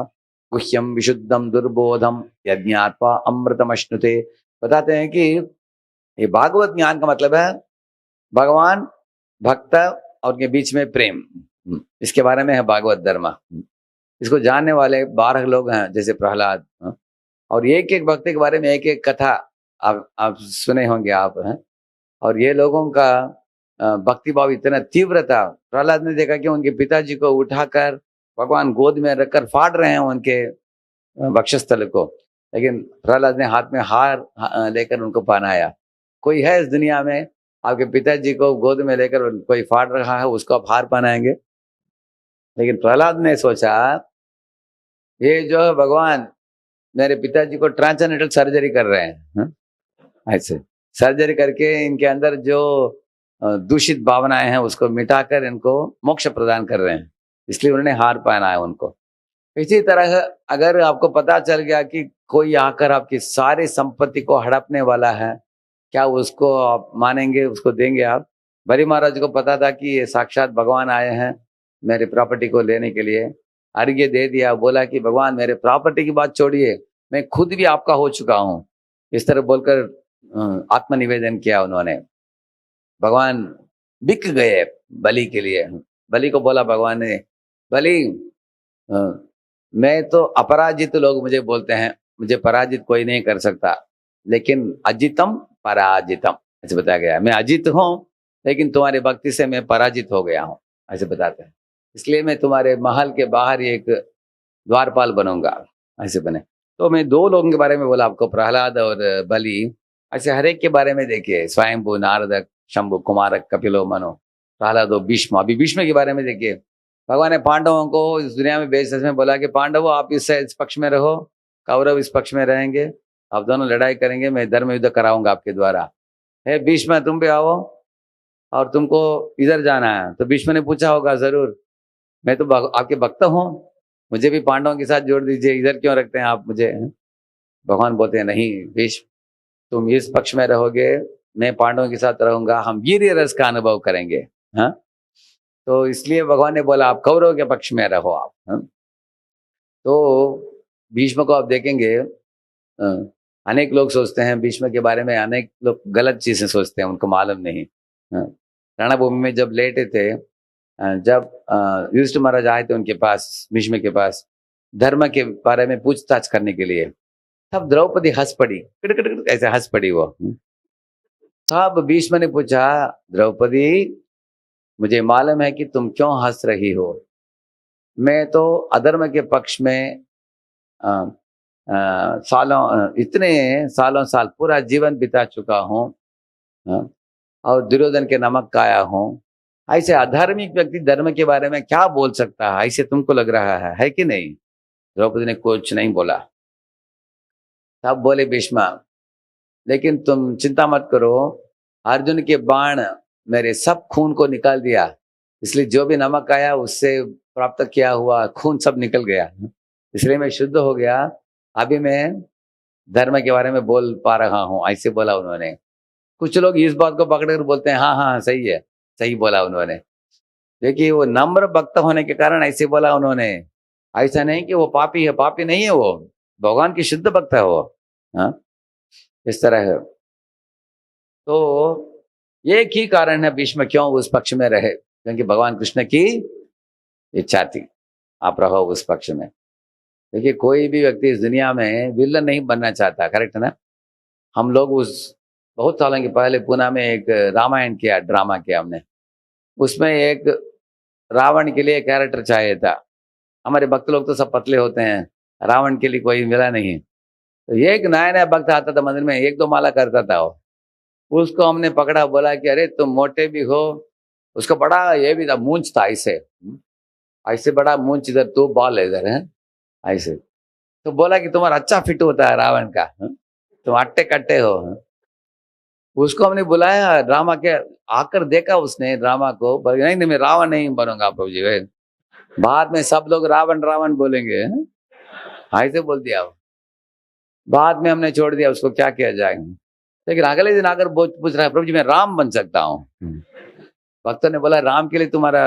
गुह्यम विशुद्धम दुर्बोधम यज्ञात्वा अमृतमश्नुते। बताते हैं कि ये भागवत ज्ञान का मतलब है भगवान, भक्त और के बीच में प्रेम, इसके बारे में है भागवत धर्म। इसको जानने वाले 12 लोग हैं, जैसे प्रहलाद। और एक एक भक्त के बारे में एक एक कथा आप सुने होंगे आप हैं। और ये लोगों का भक्ति भाव इतना तीव्र था, प्रहलाद ने देखा कि उनके पिताजी को उठाकर भगवान गोद में रखकर फाड़ रहे हैं उनके वक्षस्थल को, लेकिन प्रहलाद ने हाथ में हार लेकर उनको पहनाया। कोई है इस दुनिया में आपके पिताजी को गोद में लेकर कोई फाड़ रहा है, उसको आप हार पहनाएंगे। लेकिन प्रहलाद ने सोचा ये जो है भगवान मेरे पिताजी को ट्रांसजेंडर सर्जरी कर रहे हैं, ऐसे सर्जरी करके इनके अंदर जो दूषित भावनाएं हैं उसको मिटाकर इनको मोक्ष प्रदान कर रहे हैं, इसलिए उन्होंने हार पहना है उनको। इसी तरह अगर आपको पता चल गया कि कोई आकर आपकी सारी संपत्ति को हड़पने वाला है, क्या उसको आप मानेंगे, उसको देंगे आप। बरी महाराज को पता था कि ये साक्षात भगवान आए हैं मेरे प्रॉपर्टी को लेने के लिए, अर्घ्य दे दिया, बोला कि भगवान मेरे प्रॉपर्टी की बात छोड़िए, मैं खुद भी आपका हो चुका हूँ, इस तरह बोलकर आत्मनिवेदन किया उन्होंने। भगवान बिक गए बलि के लिए। बलि को बोला भगवान ने, बलि मैं तो अपराजित, लोग मुझे बोलते हैं, मुझे पराजित कोई नहीं कर सकता, लेकिन अजितम पराजितम ऐसे बताया गया। मैं अजित हूं लेकिन तुम्हारी भक्ति से मैं पराजित हो गया हूं, ऐसे बताते हैं। इसलिए मैं तुम्हारे महल के बाहर एक द्वारपाल बनूंगा, ऐसे बने। तो मैं 2 लोगों के बारे में बोला आपको, प्रहलाद और बलि। ऐसे हर एक के बारे में देखिए, स्वयंभू, नारद, शंभु, कुमारक, कपिलो, मनु, प्रहलाद, भीष्म। अभी भीष्म के बारे में देखिए, भगवान ने पांडवों को इस दुनिया में भेजते में बोला कि पांडवों आप इस पक्ष में रहो, कौरव इस पक्ष में रहेंगे, आप दोनों लड़ाई करेंगे, मैं धर्म युद्ध कराऊंगा आपके द्वारा। हे भीष्म, तुम भी आओ और तुमको इधर जाना है। तो भीष्म ने पूछा होगा जरूर, मैं तो आपके भक्त हूँ, मुझे भी पांडवों के साथ जोड़ दीजिए, इधर क्यों रखते हैं आप मुझे? भगवान बोलते हैं नहीं भीष्म, तुम इस पक्ष में रहोगे, मैं पांडवों के साथ रहूंगा, हम वीर्य रस का अनुभव करेंगे। हाँ, तो इसलिए भगवान ने बोला आप कौरव के पक्ष में रहो आप। हाँ? तो भीष्म को आप देखेंगे, अनेक लोग सोचते हैं भीष्म के बारे में, अनेक लोग गलत चीजें सोचते हैं, उनको मालूम नहीं। हाँ, रणभूमि में जब लेटे थे, जब युधिष्ठिर महाराज आए थे उनके पास, भीष्म के पास, धर्म के बारे में पूछताछ करने के लिए, तब द्रौपदी हंस पड़ी, किट ऐसे हंस पड़ी वो। तब भीष्म ने पूछा, द्रौपदी मुझे मालूम है कि तुम क्यों हंस रही हो, मैं तो अधर्म के पक्ष में इतने सालों साल पूरा जीवन बिता चुका हूँ, और दुर्योधन के नमक खाया हूँ। ऐसे अधार्मिक व्यक्ति धर्म के बारे में क्या बोल सकता है, ऐसे तुमको लग रहा है कि नहीं? द्रौपदी ने कुछ नहीं बोला। तब बोले भीष्म, लेकिन तुम चिंता मत करो, अर्जुन के बाण मेरे सब खून को निकाल दिया, इसलिए जो भी नमक आया उससे प्राप्त किया हुआ खून सब निकल गया, इसलिए मैं शुद्ध हो गया, अभी मैं धर्म के बारे में बोल पा रहा हूँ, ऐसे बोला उन्होंने। कुछ लोग इस बात को पकड़कर बोलते हैं हाँ हाँ सही है, सही बोला उन्होंने, देखिए वो नम्र भक्त होने के कारण ऐसे बोला उन्होंने, ऐसा नहीं कि वो पापी है, पापी नहीं है वो, भगवान की शुद्ध भक्त है वो। हाँ, इस तरह है। तो एक ही कारण है भीष्म क्यों उस पक्ष में रहे, क्योंकि भगवान कृष्ण की इच्छा थी आप रहो उस पक्ष में। देखिए कोई भी व्यक्ति इस दुनिया में विलन नहीं बनना चाहता, करेक्ट है ना? हम लोग उस बहुत सालों के पहले पुणे में एक रामायण किया, ड्रामा किया हमने, उसमें एक रावण के लिए कैरेक्टर चाहिए था। हमारे भक्त लोग तो सब पतले होते हैं, रावण के लिए कोई मिला नहीं, तो ये एक नया नया भक्त आता था मंदिर में, एक दो माला करता था वो, उसको हमने पकड़ा, बोला कि अरे तुम मोटे भी हो, उसका बड़ा ये भी था, मूंछ था ऐसे, ऐसे बड़ा मूंछ, इधर दो बाल इधर है ऐसे, तो बोला कि तुम्हारा अच्छा फिट होता है रावण का, तुम अट्टे कट्टे हो। उसको हमने बुलाया ड्रामा के, आकर देखा उसने ड्रामा को, बोला नहीं नहीं मैं रावण नहीं बनूंगा प्रभु जी, बाद में सब लोग रावण रावण बोलेंगे, ऐसे बोल दिया वो। बाद में हमने छोड़ दिया उसको, क्या किया जाए। लेकिन अगले दिन आकर पूछ रहा है, प्रभु जी मैं राम बन सकता हूँ? भक्तों ने बोला राम के लिए तुम्हारा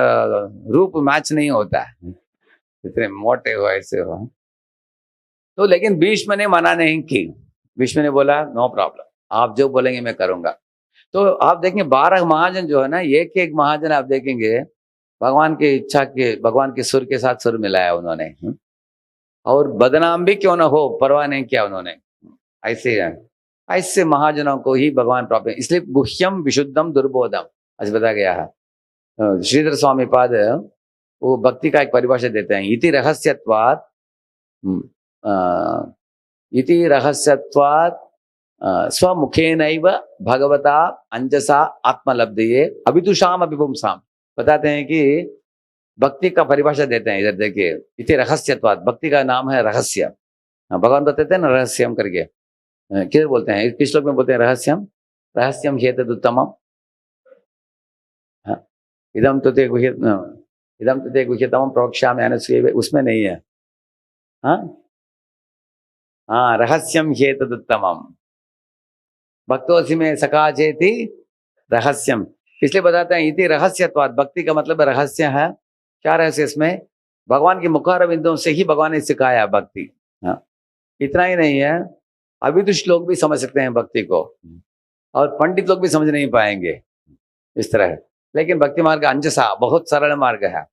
रूप मैच नहीं होता है, इतने मोटे हो ऐसे हो। तो लेकिन भीष्म ने मना नहीं की, भीष्म ने बोला नो प्रॉब्लम, आप जो बोलेंगे मैं करूंगा। तो आप देखेंगे 12 महाजन जो है ना, एक एक महाजन आप देखेंगे भगवान की इच्छा के, भगवान के सुर के साथ सुर मिलाया उन्होंने, और बदनाम भी क्यों ना हो परवाह नहीं किया उन्होंने। ऐसे है, ऐसे महाजनों को ही भगवान प्राप्त है, इसलिए गुह्यम विशुद्धम दुर्बोधम ऐसे बताया गया है। श्रीधर स्वामी पाद वो भक्ति का एक परिभाषा देते हैं, इति रहस्यत्वात्, इति रहस्यत्वात् स्वमुखेनैव भगवता अंजसा आत्मलब्धये अभिदुषाम अभिपुंसाम, बताते हैं कि भक्ति का परिभाषा देते हैं, इधर देखिए, इति रहस्यत्वात्, भक्ति का नाम है रहस्य। भगवान बताते हैं ना रहस्यम करके, किधर बोलते हैं, किस श्लोक में बोलते हैं रहस्यम, रहस्यम ह्येतदुत्तमम्, इदम तो ते गुह्यतमं प्रवक्ष्यामि अनसूयवे, उसमें नहीं है। हाँ हाँ, रहस्यम ह्येतदुत्तमम् भक्तोऽसि में सखा चेति रहस्यम, इसलिए बताते हैं इति रहस्यत्वात्, भक्ति का मतलब रहस्य है। क्या रहस्य इसमें? भगवान के मुखारविंदों से ही भगवान ने सिखाया भक्ति। हाँ, इतना ही नहीं है, अविदुष लोग भी समझ सकते हैं भक्ति को, और पंडित लोग भी समझ नहीं पाएंगे इस तरह है। लेकिन भक्ति मार्ग अंजसा बहुत सरल मार्ग है,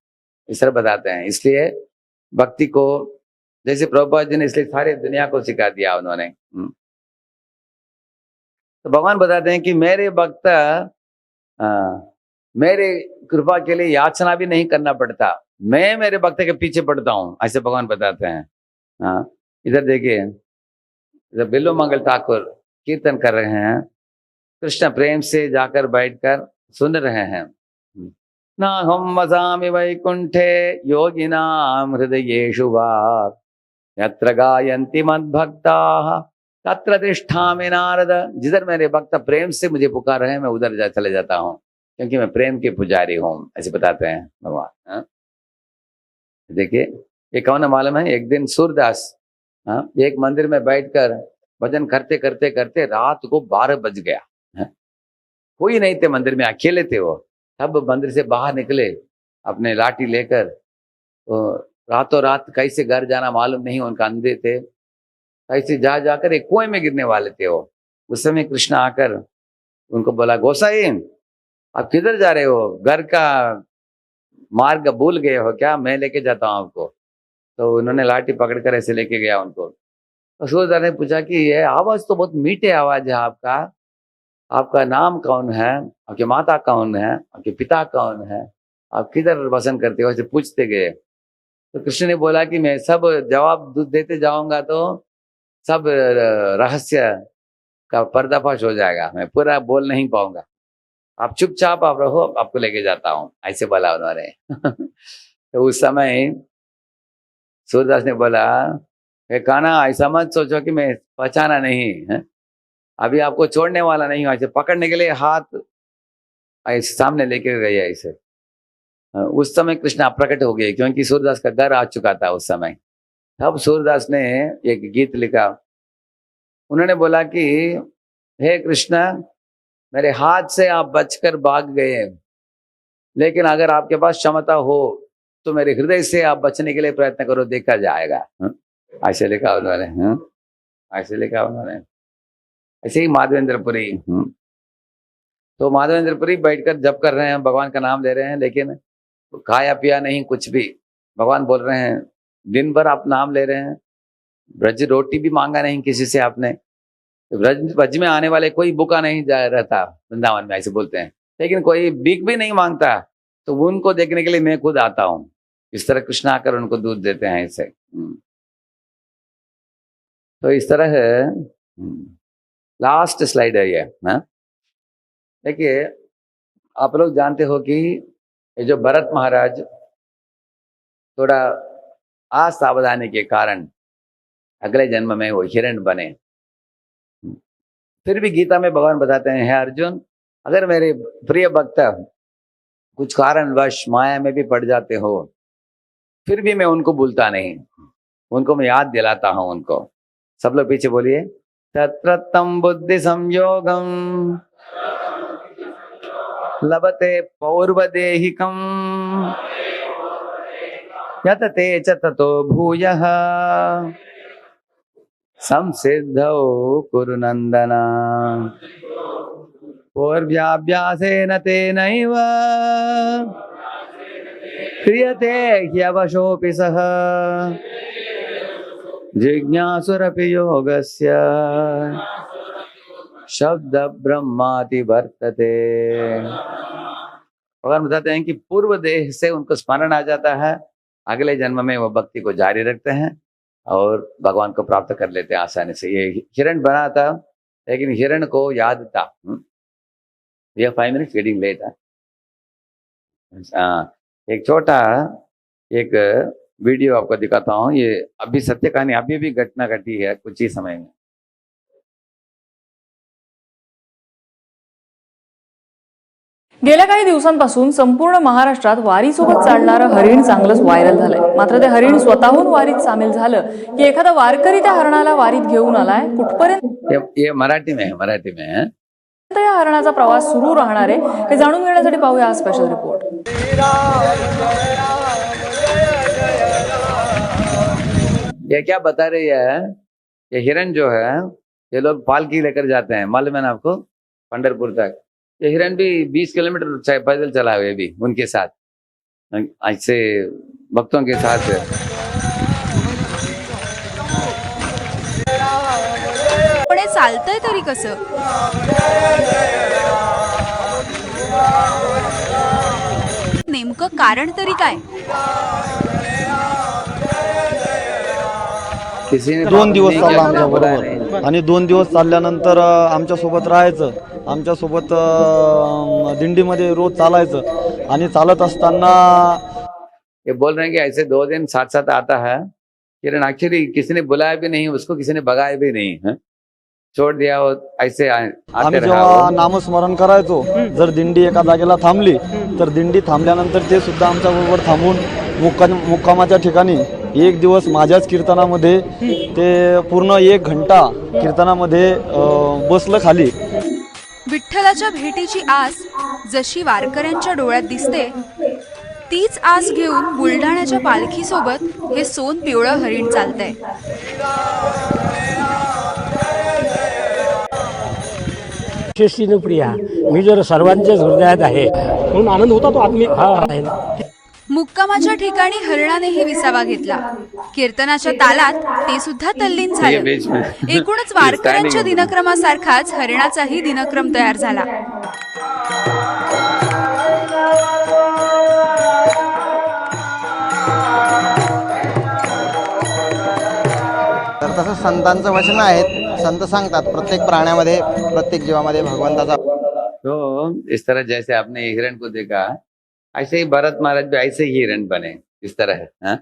इस तरह बताते हैं। इसलिए भक्ति को जैसे प्रभुपाद जी ने इसलिए सारी दुनिया को सिखा दिया उन्होंने। तो भगवान बताते हैं कि मेरे भक्त मेरे कृपा के लिए याचना भी नहीं करना पड़ता, मैं मेरे भक्त के पीछे पड़ता हूँ, ऐसे भगवान बताते हैं। हाँ, इधर देखिए, इधर बिल्लो मंगल ठाकुर कीर्तन कर रहे हैं, कृष्ण प्रेम से जाकर बैठकर सुन रहे हैं। ना हम वसामि वैकुंठे योगिनां हृदयेषु वा, यत्र गायन्ति मद्भक्ताः तत्र तिष्ठामि नारद, जिधर मेरे भक्त प्रेम से मुझे पुकार रहे हैं मैं उधर चले जाता हूँ, क्योंकि मैं प्रेम के पुजारी हूँ, ऐसे बताते हैं भगवान। हाँ? देखिए ये कौन है मालूम है? एक दिन सूरदास एक मंदिर में बैठकर भजन करते करते करते रात को 12 बज गया। हाँ? कोई नहीं थे मंदिर में, अकेले थे वो। तब मंदिर से बाहर निकले अपने लाठी लेकर, तो रातों रात कैसे घर जाना मालूम नहीं, उनका अंधे थे, कैसे जा जाकर एक कुएं में गिरने वाले थे वो। उस समय कृष्ण आकर उनको बोला, गोसाई आप किधर जा रहे हो? घर का मार्ग भूल गए हो क्या? मैं लेके जाता हूँ आपको। तो उन्होंने लाठी पकड़कर ऐसे लेके गया उनको। तो सूरदास ने पूछा कि ये आवाज तो बहुत मीठे आवाज है आपका, आपका नाम कौन है, आपकी माता कौन है, आपके पिता कौन है, आप किधर वसन करते हो, ऐसे पूछते गए। तो कृष्ण ने बोला कि मैं सब जवाब देते जाऊंगा तो सब रहस्य का पर्दाफाश हो जाएगा, मैं पूरा बोल नहीं पाऊंगा, आप चुपचाप आप रहो, आपको लेके जाता हूँ, ऐसे बोला उन्होंने। तो उस समय सूरदास ने बोला, कान्हा ऐसा मत सोचो कि मैं पहचाना नहीं है, अभी आपको छोड़ने वाला नहीं हूँ, ऐसे पकड़ने के लिए हाथ ऐसे सामने लेके गए ऐसे। उस समय कृष्ण अप्रकट हो गए, क्योंकि सूरदास का घर आ चुका था उस समय। तब सूरदास ने एक गीत लिखा, उन्होंने बोला कि हे कृष्ण, मेरे हाथ से आप बचकर भाग गए, लेकिन अगर आपके पास क्षमता हो तो मेरे हृदय से आप बचने के लिए प्रयत्न करो, देखा जाएगा। ऐसे लिखा उन्होंने। ऐसे लिखा उन्होंने। ऐसे ही माधवेंद्रपुरी। तो माधवेंद्रपुरी बैठकर जप कर रहे हैं, भगवान का नाम ले रहे हैं, लेकिन खाया पिया नहीं कुछ भी। भगवान बोल रहे हैं दिन भर आप नाम ले रहे हैं, ब्रज रोटी भी मांगा नहीं किसी से आपने, ब्रज में आने वाले कोई भूखा नहीं जा रहता वृंदावन में, ऐसे बोलते हैं, लेकिन कोई भीख भी नहीं मांगता, तो उनको देखने के लिए मैं खुद आता हूँ। इस तरह कृष्ण आकर उनको दूध देते हैं ऐसे। तो इस तरह है। लास्ट स्लाइड है ये। देखिए आप लोग जानते हो कि ये जो भरत महाराज थोड़ा असावधानी के कारण अगले जन्म में वो हिरण बने। फिर भी गीता में भगवान बताते हैं, हे अर्जुन, अगर मेरे प्रिय भक्त कुछ कारणवश माया में भी पड़ जाते हो, फिर भी मैं उनको भूलता नहीं, उनको मैं याद दिलाता हूं उनको। सब लोग पीछे बोलिए, तत्र तम बुद्धि संयोगम लभते पौर्वदेहिकम यत ते च ततो भूयः संसिद्धौ कुरु नंदन पौर्व्याभ्यासेन तेनैव क्रियते ह्यवशोऽपि सः जिज्ञासुरपि योगस्य शब्द ब्रह्माति वर्तते। भगवान बताते हैं कि पूर्व देह से उनको स्मरण आ जाता है, अगले जन्म में वो भक्ति को जारी रखते हैं और भगवान को प्राप्त कर लेते हैं आसानी से। ये हिरण बना था, लेकिन हिरण को याद था। ये 5 मिनट्स गेटिंग लेट है। एक छोटा एक वीडियो आपको दिखाता हूँ, ये अभी सत्य कहानी, अभी भी घटना घटी है कुछ ही समय में। गेल्या काही दिवसांपासून संपूर्ण महाराष्ट्रात वारीसोबत चालणारं हरिण चांगलंच व्हायरल झालंय। मात्र ते हरिण स्वतःहून वारीत सामील झालं की एखादा वारकरी त्या हरणाला वारीत घेऊन आलाय, कुठपर्यंत ये मराठी में है। या हरणाचा प्रवास सुरू राहणार आहे हे जाणून घेण्यासाठी पाहूया हा स्पेशल रिपोर्ट। ये क्या बता रही है, ये हिरण जो है ये लोग पालकी लेकर जाते हैं, मालूम है ना आपको, पंढरपुर तक। ये हिरण भी 20 किलोमीटर पैदल चला हुए भी उनके साथ, ऐसे भक्तों के साथ। पण हे चालतंय तरी कसं? नेमकं कारण तरी काय? 2 दिवस चालला आमच्या बरोबर, आणि 2 दिवस चालल्यानंतर आमच्या सोबत राहायचं, आमच्या सोबत दिंडीमध्ये रोज चालायचं, आणि चालत असताना ये बोल रहे हैं कि ऐसे 2 दिन साथ साथ आता है हिरण। एक्चुअली किसी ने बुलाया भी नहीं उसको, किसी ने भगाया भी नहीं है, छोड़ दिया हो ऐसे आते आम्ही रहा जेव्हा हो. नामस्मरण करायचो, जर दिंडी एका जागेला थांबली तर दिंडी थांबल्यानंतर ते सुद्धा आमच्या बरोबर थांबून मुक्कामाच्या ठिकाणी एक दिवस माझ्याच कीर्तनामध्ये ते पूर्ण 1 घंटा कीर्तनामध्ये बसलं खाली. विठ्ठलाच्या भेटीची आस जशी वारकऱ्यांच्या डोळ्यात दिसते तीच आस घेऊन बुलढाण्याच्या पालखीसोबत हे सोन पिवळं हरिण चालतंय. यशस्वीनं प्रिया मी जर सर्वांच्याच हृदयात आहे म्हणून आनंद होता तो आत्मिक आहे ना. मुक्कामाच्या ठिकाणी हरिणानेही विसावा घेतला. कीर्तनाच्या तालात ते सुद्धा तल्लीन झालं. एकूणच वारकऱ्यांच्या दिनक्रमासारखाच हरिणाचाही दिनक्रम तयार झाला. तर तसं संतांचं वचन आहेत, संत सांगतात प्रत्येक प्राण्यामध्ये प्रत्येक जीवामध्ये भगवंताचा. तो इस तरह जैसे आपने हिरण को देखा, ऐसे ही भरत महाराज भी ऐसे ही हिरण बने. इस तरह है, हाँ?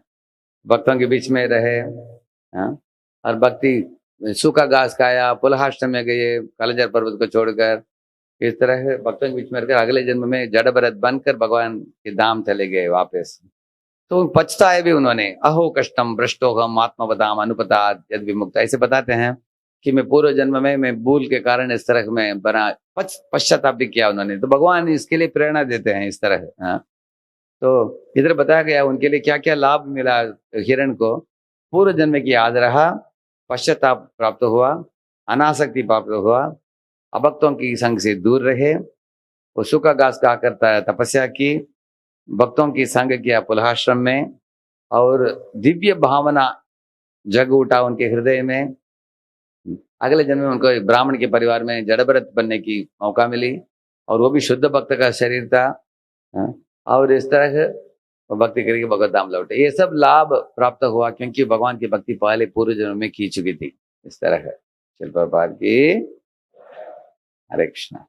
भक्तों के बीच में रहे, हाँ? और भक्ति सूखा घास खाया, पुलहाष्टम में गए कालाजार पर्वत को छोड़कर. इस तरह भक्तों के बीच में रहकर अगले जन्म में जड़ भरत बनकर भगवान के धाम चले गए वापस. तो पछताए भी उन्होंने. अहो कष्टम भ्रष्टोहम आत्मवदाम अनुपताद यद विमुक्त, ऐसे बताते हैं कि मैं पूर्व जन्म में मैं भूल के कारण इस तरह में बना. पश्चाताप भी किया उन्होंने. तो भगवान इसके लिए प्रेरणा देते हैं इस तरह, हाँ? तो इधर बताया गया उनके लिए क्या क्या लाभ मिला. हिरण को पूर्व जन्म की याद रहा, पश्चाताप प्राप्त हुआ, अनासक्ति प्राप्त हुआ, अभक्तों की संग से दूर रहे, वो सूखा घास खा करता है, तपस्या की, भक्तों की संग किया पुलहाश्रम में, और दिव्य भावना जग उठा उनके हृदय में. अगले जन्म में उनको ब्राह्मण के परिवार में जड़भरत बनने की मौका मिली, और वो भी शुद्ध भक्त का शरीर था, हाँ? और इस तरह से भक्ति करके भगवत धाम लौटे. ये सब लाभ प्राप्त हुआ क्योंकि भगवान की भक्ति पहले पूर्व जन्म में की चुकी थी. इस तरह है. शिल प्रभुपाद की हरे कृष्णा.